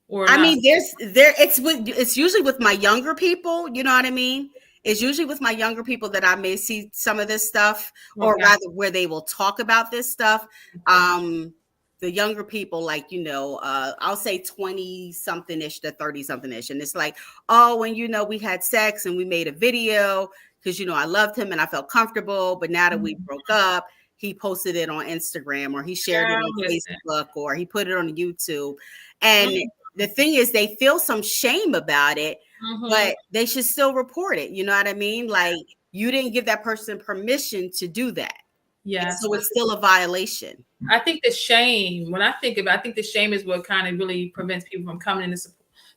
Or I not? mean, it's usually with my younger people, you know what I mean? It's usually with my younger people that I may see some of this stuff, or rather where they will talk about this stuff. The younger people, like, you know, I'll say 20 something ish to 30 something ish. And it's like, oh, when, you know, we had sex and we made a video because, you know, I loved him and I felt comfortable. But now that we broke up, he posted it on Instagram, or he shared it on Facebook, or he put it on YouTube. And the thing is, they feel some shame about it, but they should still report it. You know what I mean? Like, you didn't give that person permission to do that. Yeah. So it's still a violation. I think the shame, I think the shame is what kind of really prevents people from coming in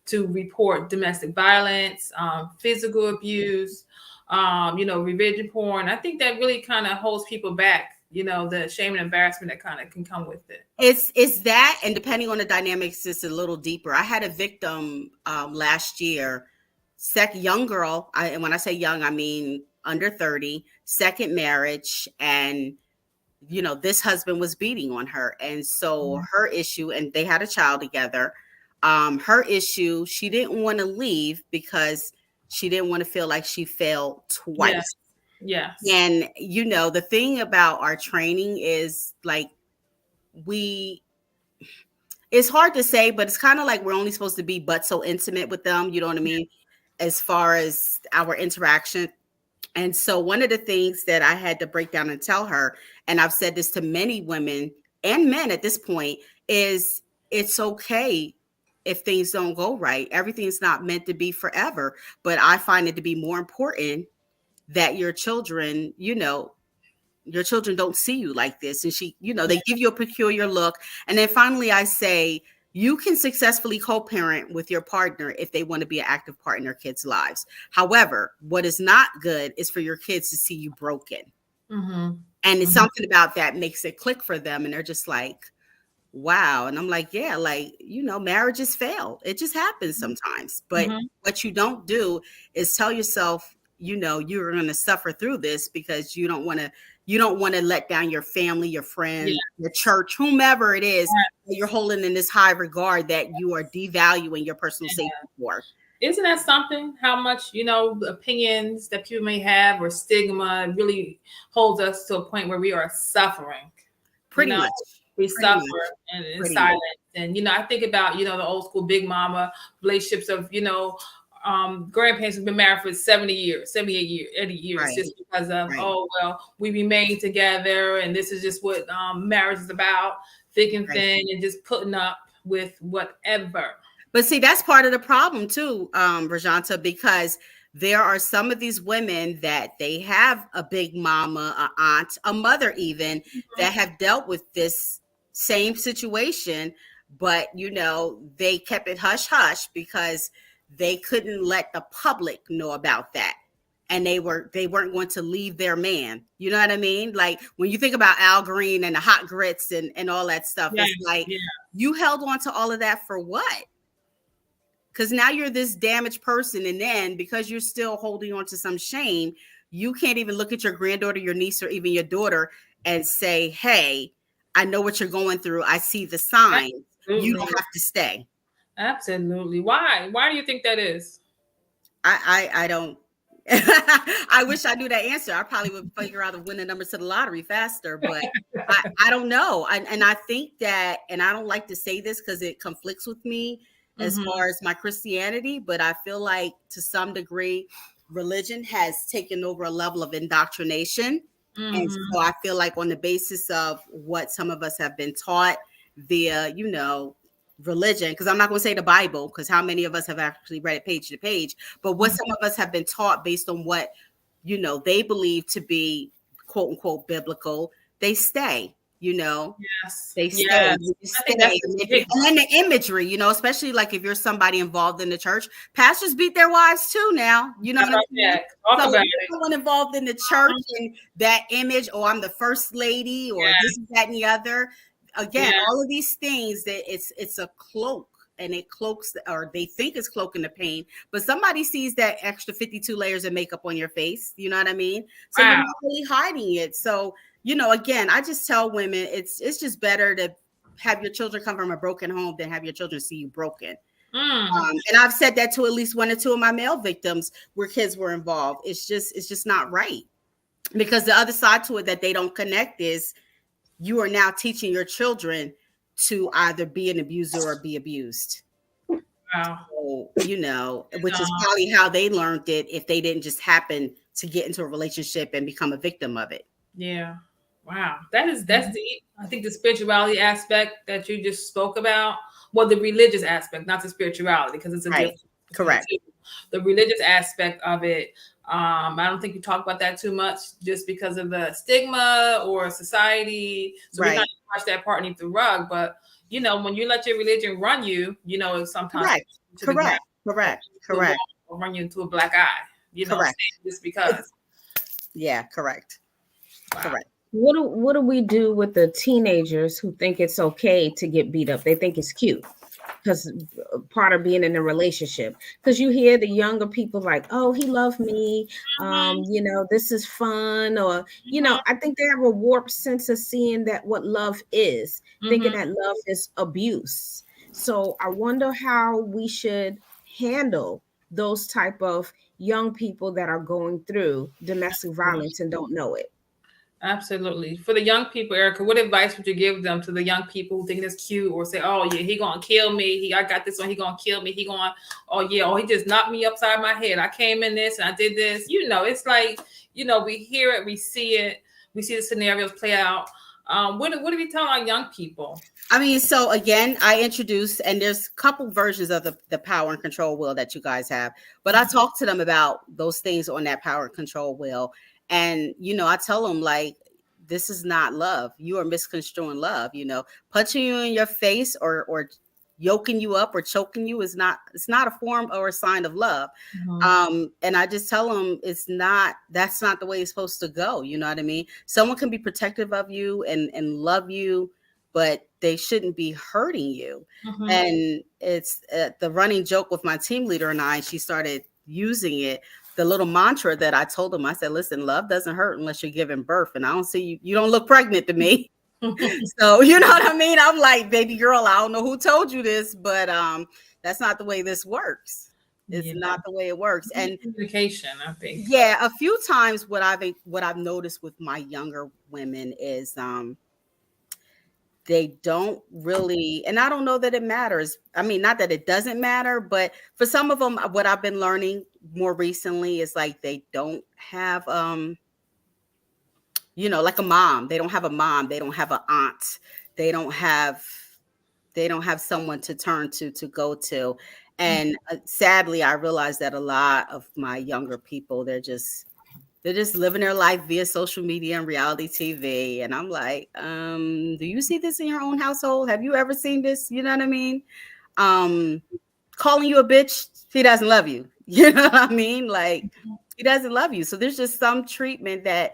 to report domestic violence, physical abuse, you know, revenge porn. I think that really kind of holds people back. You know, the shame and embarrassment that kind of can come with it. It's that, and depending on the dynamics, it's a little deeper. I had a victim last year, young girl. And when I say young, I mean under 30, second marriage, and you know, this husband was beating on her, and so her issue, and they had a child together. Her issue, she didn't want to leave because she didn't want to feel like she failed twice. Yes. Yes. And, you know, the thing about our training is like it's hard to say, but it's kind of like we're only supposed to be but so intimate with them. You know what I mean? As far as our interaction. And so one of the things that I had to break down and tell her, and I've said this to many women and men at this point, is it's okay if things don't go right. Everything's not meant to be forever. But I find it to be more important that your children, you know, your children don't see you like this. And she, you know, they give you a peculiar look. And then finally I say, you can successfully co-parent with your partner if they want to be an active part in their kids' lives. However, what is not good is for your kids to see you broken. And it's something about that makes it click for them. And they're just like, wow. And I'm like, yeah, like, you know, marriages fail. It just happens sometimes. But what you don't do is tell yourself, you know, you're going to suffer through this because you don't want to You don't want to let down your family, your friends, Yeah. your church, whomever it is that you're holding in this high regard that you are devaluing your personal safety for. Isn't that something? How much, the opinions that people may have or stigma really holds us to a point where we are suffering. Pretty much. We suffer in silence. And, I think about, the old school big mama relationships of, grandparents who've been married for 70 years, 78 years, 80 years, Right. just because of, oh, well, we remain together and this is just what marriage is about, thick and thin, and just putting up with whatever. But see, that's part of the problem too, Rajanta, because there are some of these women that they have a big mama, an aunt, a mother even, that have dealt with this same situation, but they kept it hush hush because they couldn't let the public know about that. And they weren't going to leave their man. You know what I mean? Like when you think about Al Green and the hot grits and all that stuff, it's like you held on to all of that for what? Because now you're this damaged person. And then because you're still holding on to some shame, you can't even look at your granddaughter, your niece, or even your daughter and say, hey, I know what you're going through. I see the signs. Absolutely. You don't have to stay. Absolutely. Why? Why do you think that is? I don't. I wish I knew that answer. I probably would figure out the winning numbers to the lottery faster, but I don't know. And I think that, and I don't like to say this because it conflicts with me as far as my Christianity, but I feel like to some degree, religion has taken over a level of indoctrination. And so I feel like on the basis of what some of us have been taught via, religion, because I'm not going to say the Bible, because how many of us have actually read it page to page, but what some of us have been taught based on what, they believe to be quote unquote biblical, they stay. They stay. Yes. And then the imagery, especially like if you're somebody involved in the church, pastors beat their wives too now. You know what I mean? So if you're someone involved in the church and that image, I'm the first lady, or this, that, and the other. Again, all of these things that it's a cloak, and it cloaks, or they think it's cloaking the pain, but somebody sees that extra 52 layers of makeup on your face. You know what I mean? So you're not really hiding it. So again, I just tell women it's just better to have your children come from a broken home than have your children see you broken. And I've said that to at least one or two of my male victims where kids were involved. It's just not right, because the other side to it that they don't connect is you are now teaching your children to either be an abuser or be abused. Wow. So, which is probably how they learned it if they didn't just happen to get into a relationship and become a victim of it. Yeah. Wow. That's deep. I think the spirituality aspect that you just spoke about, well, the religious aspect, not the spirituality, because it's a different. Correct. The religious aspect of it. I don't think you talk about that too much just because of the stigma or society. So we're not going to watch that part underneath the rug. But, when you let your religion run you, sometimes. Correct. Or run you into a black eye, correct. Just because. Yeah, correct. Wow. Correct. What do we do with the teenagers who think it's okay to get beat up? They think it's cute because part of being in a relationship, because you hear the younger people like, oh, he loved me. This is fun. Or, I think they have a warped sense of seeing that what love is, thinking that love is abuse. So I wonder how we should handle those type of young people that are going through domestic violence and don't know it. Absolutely. For the young people, Ericka, what advice would you give them to the young people who think it's cute or say, oh, yeah, he gonna kill me. I got this one. He gonna kill me. He just knocked me upside my head. I came in this and I did this. It's like, we hear it, we see it. We see the scenarios play out. What do we tell our young people? I mean, so again, I introduced, and there's a couple versions of the power and control wheel that you guys have, but I talk to them about those things on that power and control wheel. And, I tell them, like, this is not love. You are misconstruing love. Punching you in your face or yoking you up or choking you it's not a form or a sign of love. And I just tell them that's not the way it's supposed to go. You know what I mean? Someone can be protective of you and love you, but they shouldn't be hurting you. And it's the running joke with my team leader and I, she started using it. the little mantra that I told him, I said, listen, love doesn't hurt unless you're giving birth. And I don't see you. You don't look pregnant to me. So, you know what I mean? I'm like, baby girl, I don't know who told you this, but that's not the way this works. It's not the way it works. And communication, I think. Yeah, a few times what I've noticed with my younger women is they don't really, and I don't know that it matters. I mean, not that it doesn't matter, but for some of them, what I've been learning more recently is like they don't have like a mom. They don't have a mom. They don't have an aunt. They don't have someone to turn to go to. And sadly, I realized that a lot of my younger people, they're just living their life via social media and reality TV. And I'm like, do you see this in your own household? Have you ever seen this? You know what I mean? Calling you a bitch, he doesn't love you. You know what I mean? Like, he doesn't love you. So there's just some treatment that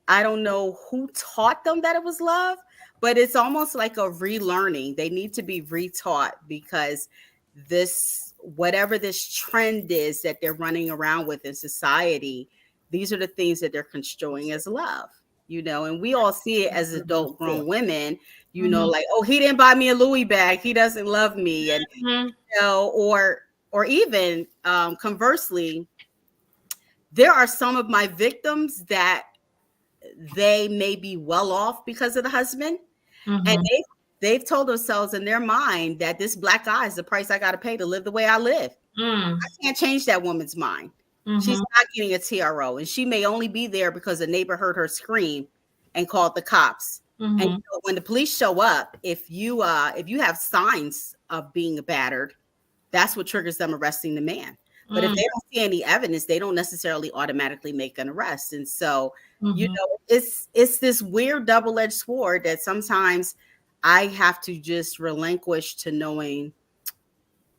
I don't know who taught them that it was love, but it's almost like a relearning. They need to be retaught because whatever this trend is that they're running around with in society, these are the things that they're construing as love, and we all see it as adult grown women, like, oh, he didn't buy me a Louis bag, he doesn't love me. And, or even conversely, there are some of my victims that they may be well off because of the husband. And they've told themselves in their mind that this black guy is the price I got to pay to live the way I live. I can't change that woman's mind. She's not getting a TRO, and she may only be there because a neighbor heard her scream and called the cops. And when the police show up, if you have signs of being battered, that's what triggers them arresting the man. But if they don't see any evidence, they don't necessarily automatically make an arrest. And so, it's this weird double-edged sword that sometimes I have to just relinquish to knowing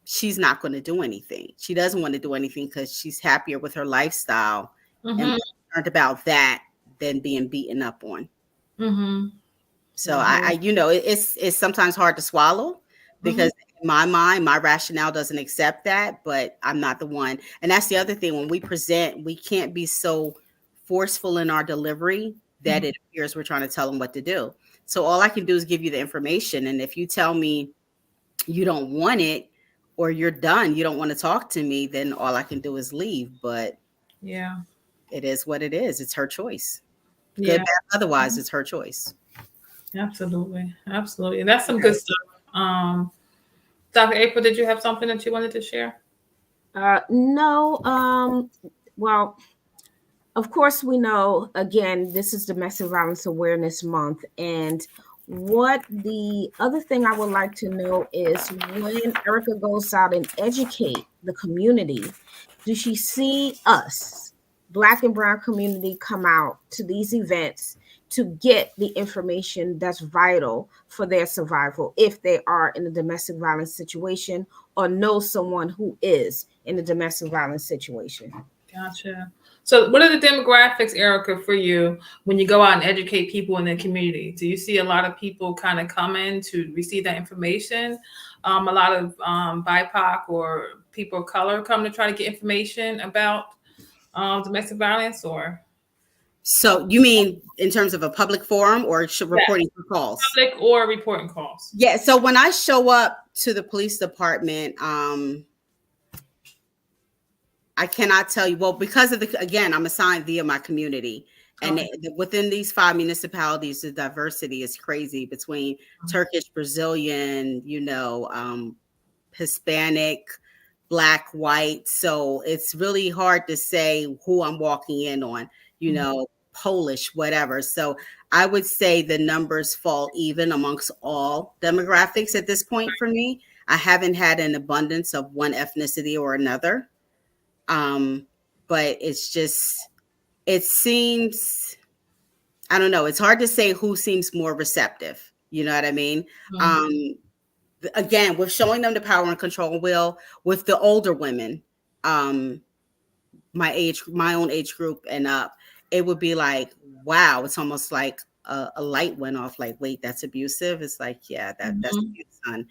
she's not going to do anything. She doesn't want to do anything because she's happier with her lifestyle and concerned about that than being beaten up on. So it's sometimes hard to swallow because in my mind, my rationale doesn't accept that, but I'm not the one. And that's the other thing. When we present, we can't be so forceful in our delivery that it appears we're trying to tell them what to do. So all I can do is give you the information. And if you tell me you don't want it, or you're done, you don't want to talk to me, then all I can do is leave. But yeah, it is what it is. It's her choice. Good, bad, otherwise, it's her choice. Absolutely. Absolutely. That's some good stuff. Dr. April, did you have something that you wanted to share? No. Well, of course, we know, again, this is Domestic Violence Awareness Month. And what the other thing I would like to know is when Ericka goes out and educate the community, do she see us, Black and Brown community, come out to these events to get the information that's vital for their survival if they are in a domestic violence situation or know someone who is in a domestic violence situation? Gotcha. So what are the demographics, Ericka, for you when you go out and educate people in the community? Do you see a lot of people kind of come in to receive that information? A lot of BIPOC or people of color come to try to get information about domestic violence, or? So you mean in terms of a public forum or reporting for calls? Public or reporting calls. Yeah. So when I show up to the police department, I cannot tell you, well, because of again, I'm assigned via my community. And within these 5 municipalities, the diversity is crazy between Turkish, Brazilian, Hispanic, Black, white. So it's really hard to say who I'm walking in on, Polish, whatever. So I would say the numbers fall even amongst all demographics at this point for me. I haven't had an abundance of one ethnicity or another. But it seems, I don't know. It's hard to say who seems more receptive. You know what I mean? Again, with showing them the power and control with the older women, my own age group and up, it would be like, wow, it's almost like a light went off. Like, wait, that's abusive. It's like, yeah, that's abuse, son.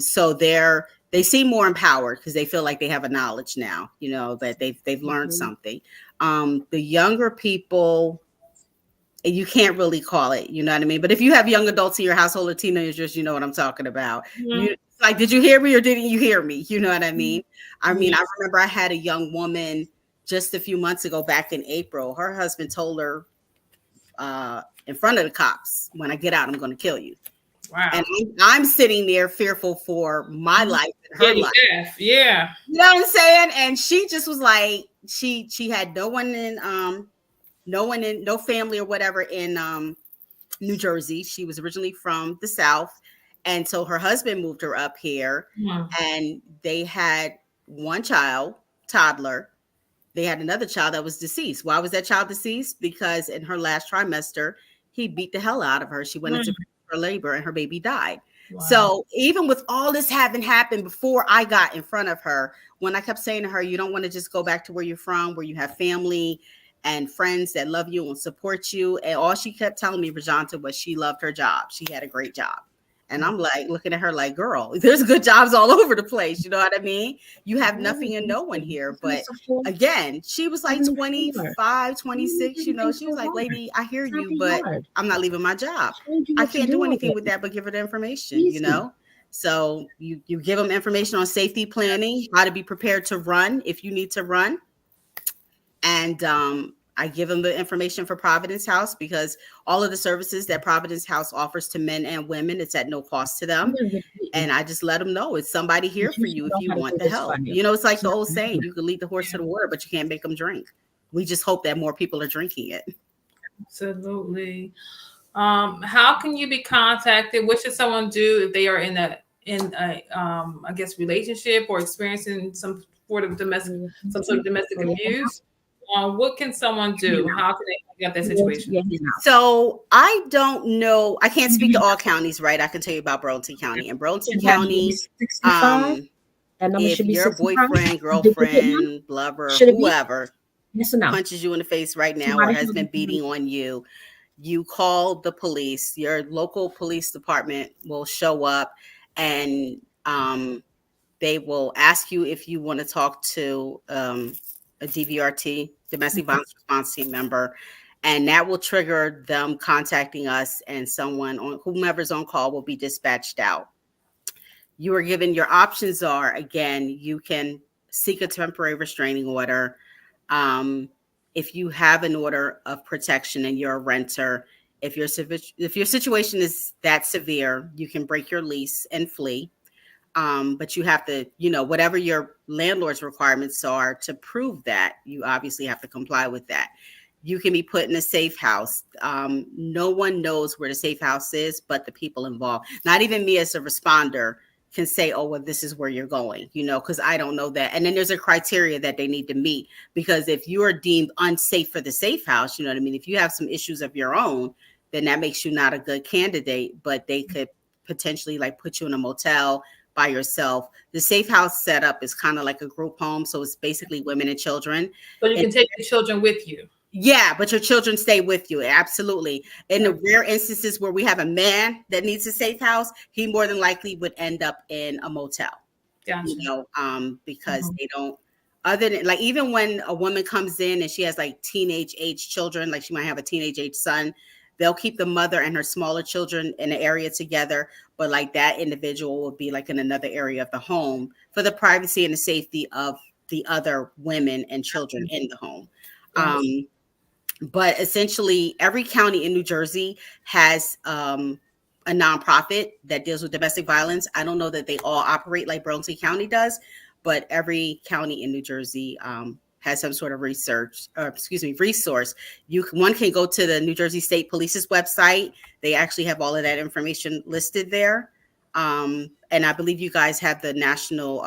So they're they seem more empowered because they feel like they have a knowledge now, you know, that they've learned something. The younger people, you can't really call it, you know what I mean? But if you have young adults in your household or teenagers, you know what I'm talking about. You, like, did you hear me or didn't you hear me? You know what I mean? I mean, I remember I had a young woman just a few months ago, back in April. Her husband told her in front of the cops, when I get out, I'm going to kill you. Wow. And I'm sitting there fearful for my life and her life. Yeah. You know what I'm saying? And she just was like, she had no family or whatever in New Jersey. She was originally from the South. And so her husband moved her up here, and they had one child, toddler. They had another child that was deceased. Why was that child deceased? Because in her last trimester, he beat the hell out of her. She went into her labor and her baby died. Wow. So even with all this having happened before I got in front of her, when I kept saying to her, you don't want to just go back to where you're from, where you have family and friends that love you and support you. And all she kept telling me, Rajanta, was she loved her job. She had a great job. And I'm like, looking at her like, girl, there's good jobs all over the place. You know what I mean? You have nothing and no one here. But again, she was like 25, 26. You know, she was like, lady, I hear you, but I'm not leaving my job. I can't do anything with that but give her the information, you know? So you give them information on safety planning, how to be prepared to run if you need to run. And I give them the information for Providence House, because all of the services that Providence House offers to men and women, it's at no cost to them. And I just let them know it's somebody here for you if you want the help. You know, it's like the old saying, you can lead the horse to the water, but you can't make them drink. We just hope that more people are drinking it. Absolutely. How can you be contacted? What should someone do if they are in a I guess relationship or experiencing some sort of domestic abuse? What can someone do? How can they get that situation? So I don't know. I can't speak to all counties, right? I can tell you about Burlington County. In Burlington County, if your boyfriend, girlfriend, lover, whoever punches you in the face right now or has been beating on you, you call the police. Your local police department will show up, and they will ask you if you want to talk to a DVRT, domestic violence response team member, and that will trigger them contacting us, and someone on whomever's on call will be dispatched out. You are given your options are, again, you can seek a temporary restraining order. If you have an order of protection and you're a renter, if your situation is that severe, you can break your lease and flee. But you have to, you know, whatever your landlord's requirements are to prove that, you obviously have to comply with that. You can be put in a safe house. No one knows where the safe house is, but the people involved. Not even me as a responder can say, oh, well, this is where you're going, you know, because I don't know that. And then there's a criteria that they need to meet, because if you are deemed unsafe for the safe house, you know what I mean? If you have some issues of your own, then that makes you not a good candidate, but they could potentially like put you in a motel by yourself. The safe house setup is kind of like a group home. So it's basically women and children. So you can take your children with you. Yeah, but your children stay with you. Absolutely. In the rare instances where we have a man that needs a safe house, he more than likely would end up in a motel. Gotcha. You know, because they don't, other than like, even when a woman comes in and she has like teenage age children, like she might have a teenage age son, they'll keep the mother and her smaller children in an area together. But like that individual will be like in another area of the home for the privacy and the safety of the other women and children in the home. Yes. But essentially every county in New Jersey has a nonprofit that deals with domestic violence. I don't know that they all operate like Burlington County does, but every county in New Jersey has some sort of resource. One can go to the New Jersey State Police's website. They actually have all of that information listed there. And I believe you guys have the National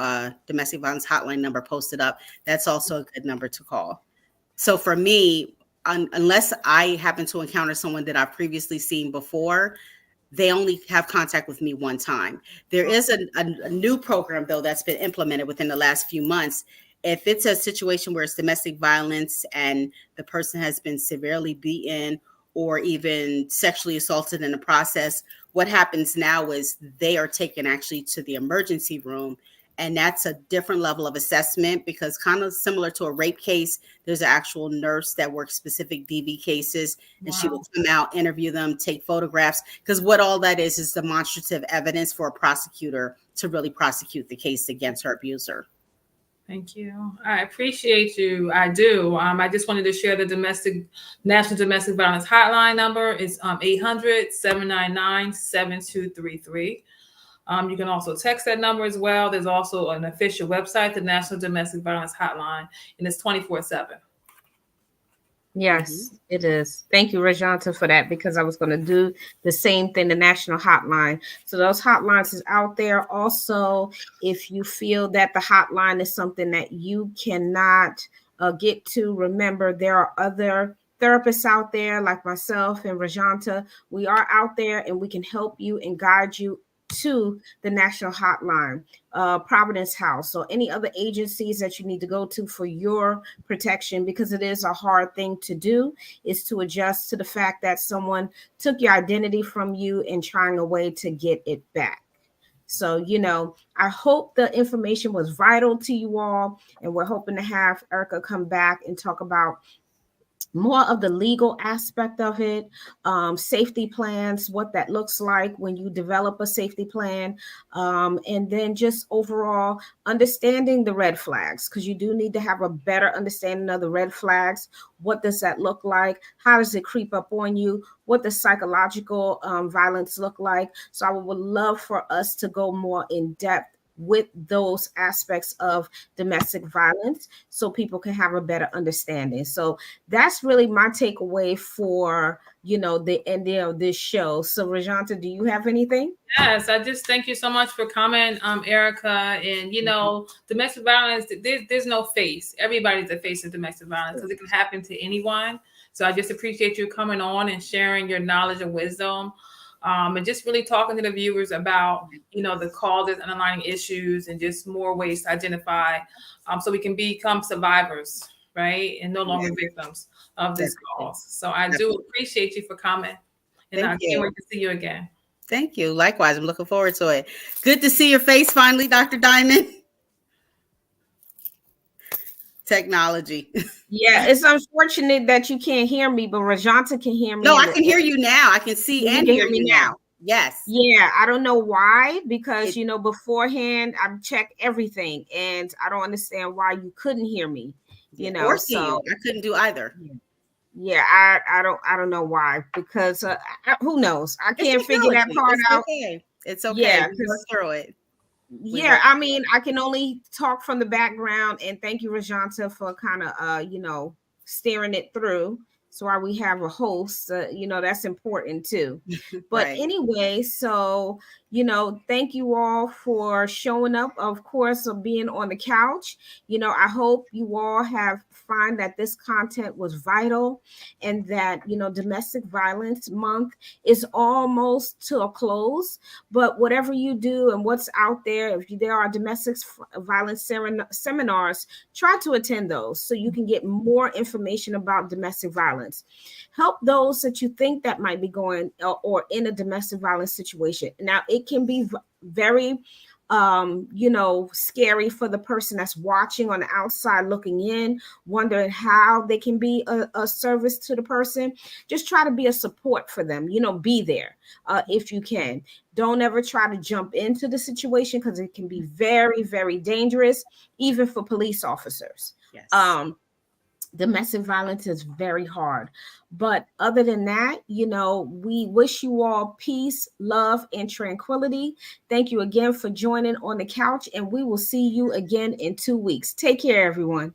Domestic Violence Hotline number posted up. That's also a good number to call. So for me, unless I happen to encounter someone that I've previously seen before, they only have contact with me one time. There is a new program, though, that's been implemented within the last few months. If it's a situation where it's domestic violence and the person has been severely beaten or even sexually assaulted in the process, what happens now is they are taken actually to the emergency room, And that's a different level of assessment, because kind of similar to a rape case, there's an actual nurse that works specific DV cases, and she will come out, interview them, take photographs, because what all that is demonstrative evidence for a prosecutor to really prosecute the case against her abuser. Thank you. I appreciate you. I do. I just wanted to share the National Domestic Violence Hotline number is 800-799-7233. You can also text that number as well. There's also an official website, the National Domestic Violence Hotline, and it's 24/7. Yes, it is. Thank you, Rajanta, for that, because I was going to do the same thing, the national hotline. So those hotlines is out there. Also, if you feel that the hotline is something that you cannot get to, remember there are other therapists out there like myself and Rajanta. We are out there and we can help you and guide you to the national hotline, Providence House, or any other agencies that you need to go to for your protection, because it is a hard thing to do, is to adjust to the fact that someone took your identity from you and trying a way to get it back. So, I hope the information was vital to you all, and we're hoping to have Ericka come back and talk about more of the legal aspect of it, safety plans, what that looks like when you develop a safety plan, and then just overall understanding the red flags, because you do need to have a better understanding of the red flags. What does that look like? How does it creep up on you? What does psychological violence look like? So I would love for us to go more in depth with those aspects of domestic violence so people can have a better understanding. So that's really my takeaway for, the end of this show. So Rajanta, do you have anything? Yes, I just thank you so much for coming, Ericka. And, domestic violence, there's no face. Everybody's a face of domestic violence because it can happen to anyone. So I just appreciate you coming on and sharing your knowledge and wisdom. And just really talking to the viewers about, the causes, underlying issues, and just more ways to identify so we can become survivors, right? And no longer victims of this cause. So I do appreciate you for coming. And I can't wait to see you again. Thank you. Likewise, I'm looking forward to it. Good to see your face finally, Dr. Diamond. Technology. Yeah, it's unfortunate that you can't hear me, but Rajanta can hear me. No, I can hear you now. I can see and hear you now. Yes. Yeah, I don't know why, because beforehand I checked everything and I don't understand why you couldn't hear me. Or see you. I couldn't do either. Yeah, I don't know why, because who knows? I can't figure that part out. It's okay. Yeah, work through it. Yeah, I mean, I can only talk from the background, and thank you, Rajanta, for kind of steering it through. So while we have a host, that's important too. But anyway, so thank you all for showing up, of course, of being on the couch. I hope you all find that this content was vital, and that Domestic Violence Month is almost to a close. But whatever you do and what's out there, if there are domestic violence seminars, try to attend those so you can get more information about domestic violence. Help those that you think that might be going or in a domestic violence situation. Now, it can be very scary for the person that's watching on the outside looking in, wondering how they can be a service to the person. Just try to be a support for them, be there if you can. Don't ever try to jump into the situation, because it can be very, very dangerous, even for police officers. Yes. Domestic violence is very hard. But other than that, we wish you all peace, love, and tranquility. Thank you again for joining on the couch, and we will see you again in 2 weeks. Take care, everyone.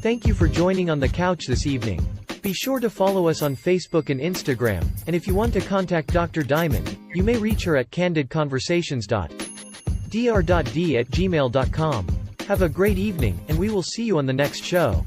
Thank you for joining on the couch this evening. Be sure to follow us on Facebook and Instagram, and if you want to contact Dr. Diamond, you may reach her at candidconversations.dr.d@gmail.com. Have a great evening, and we will see you on the next show.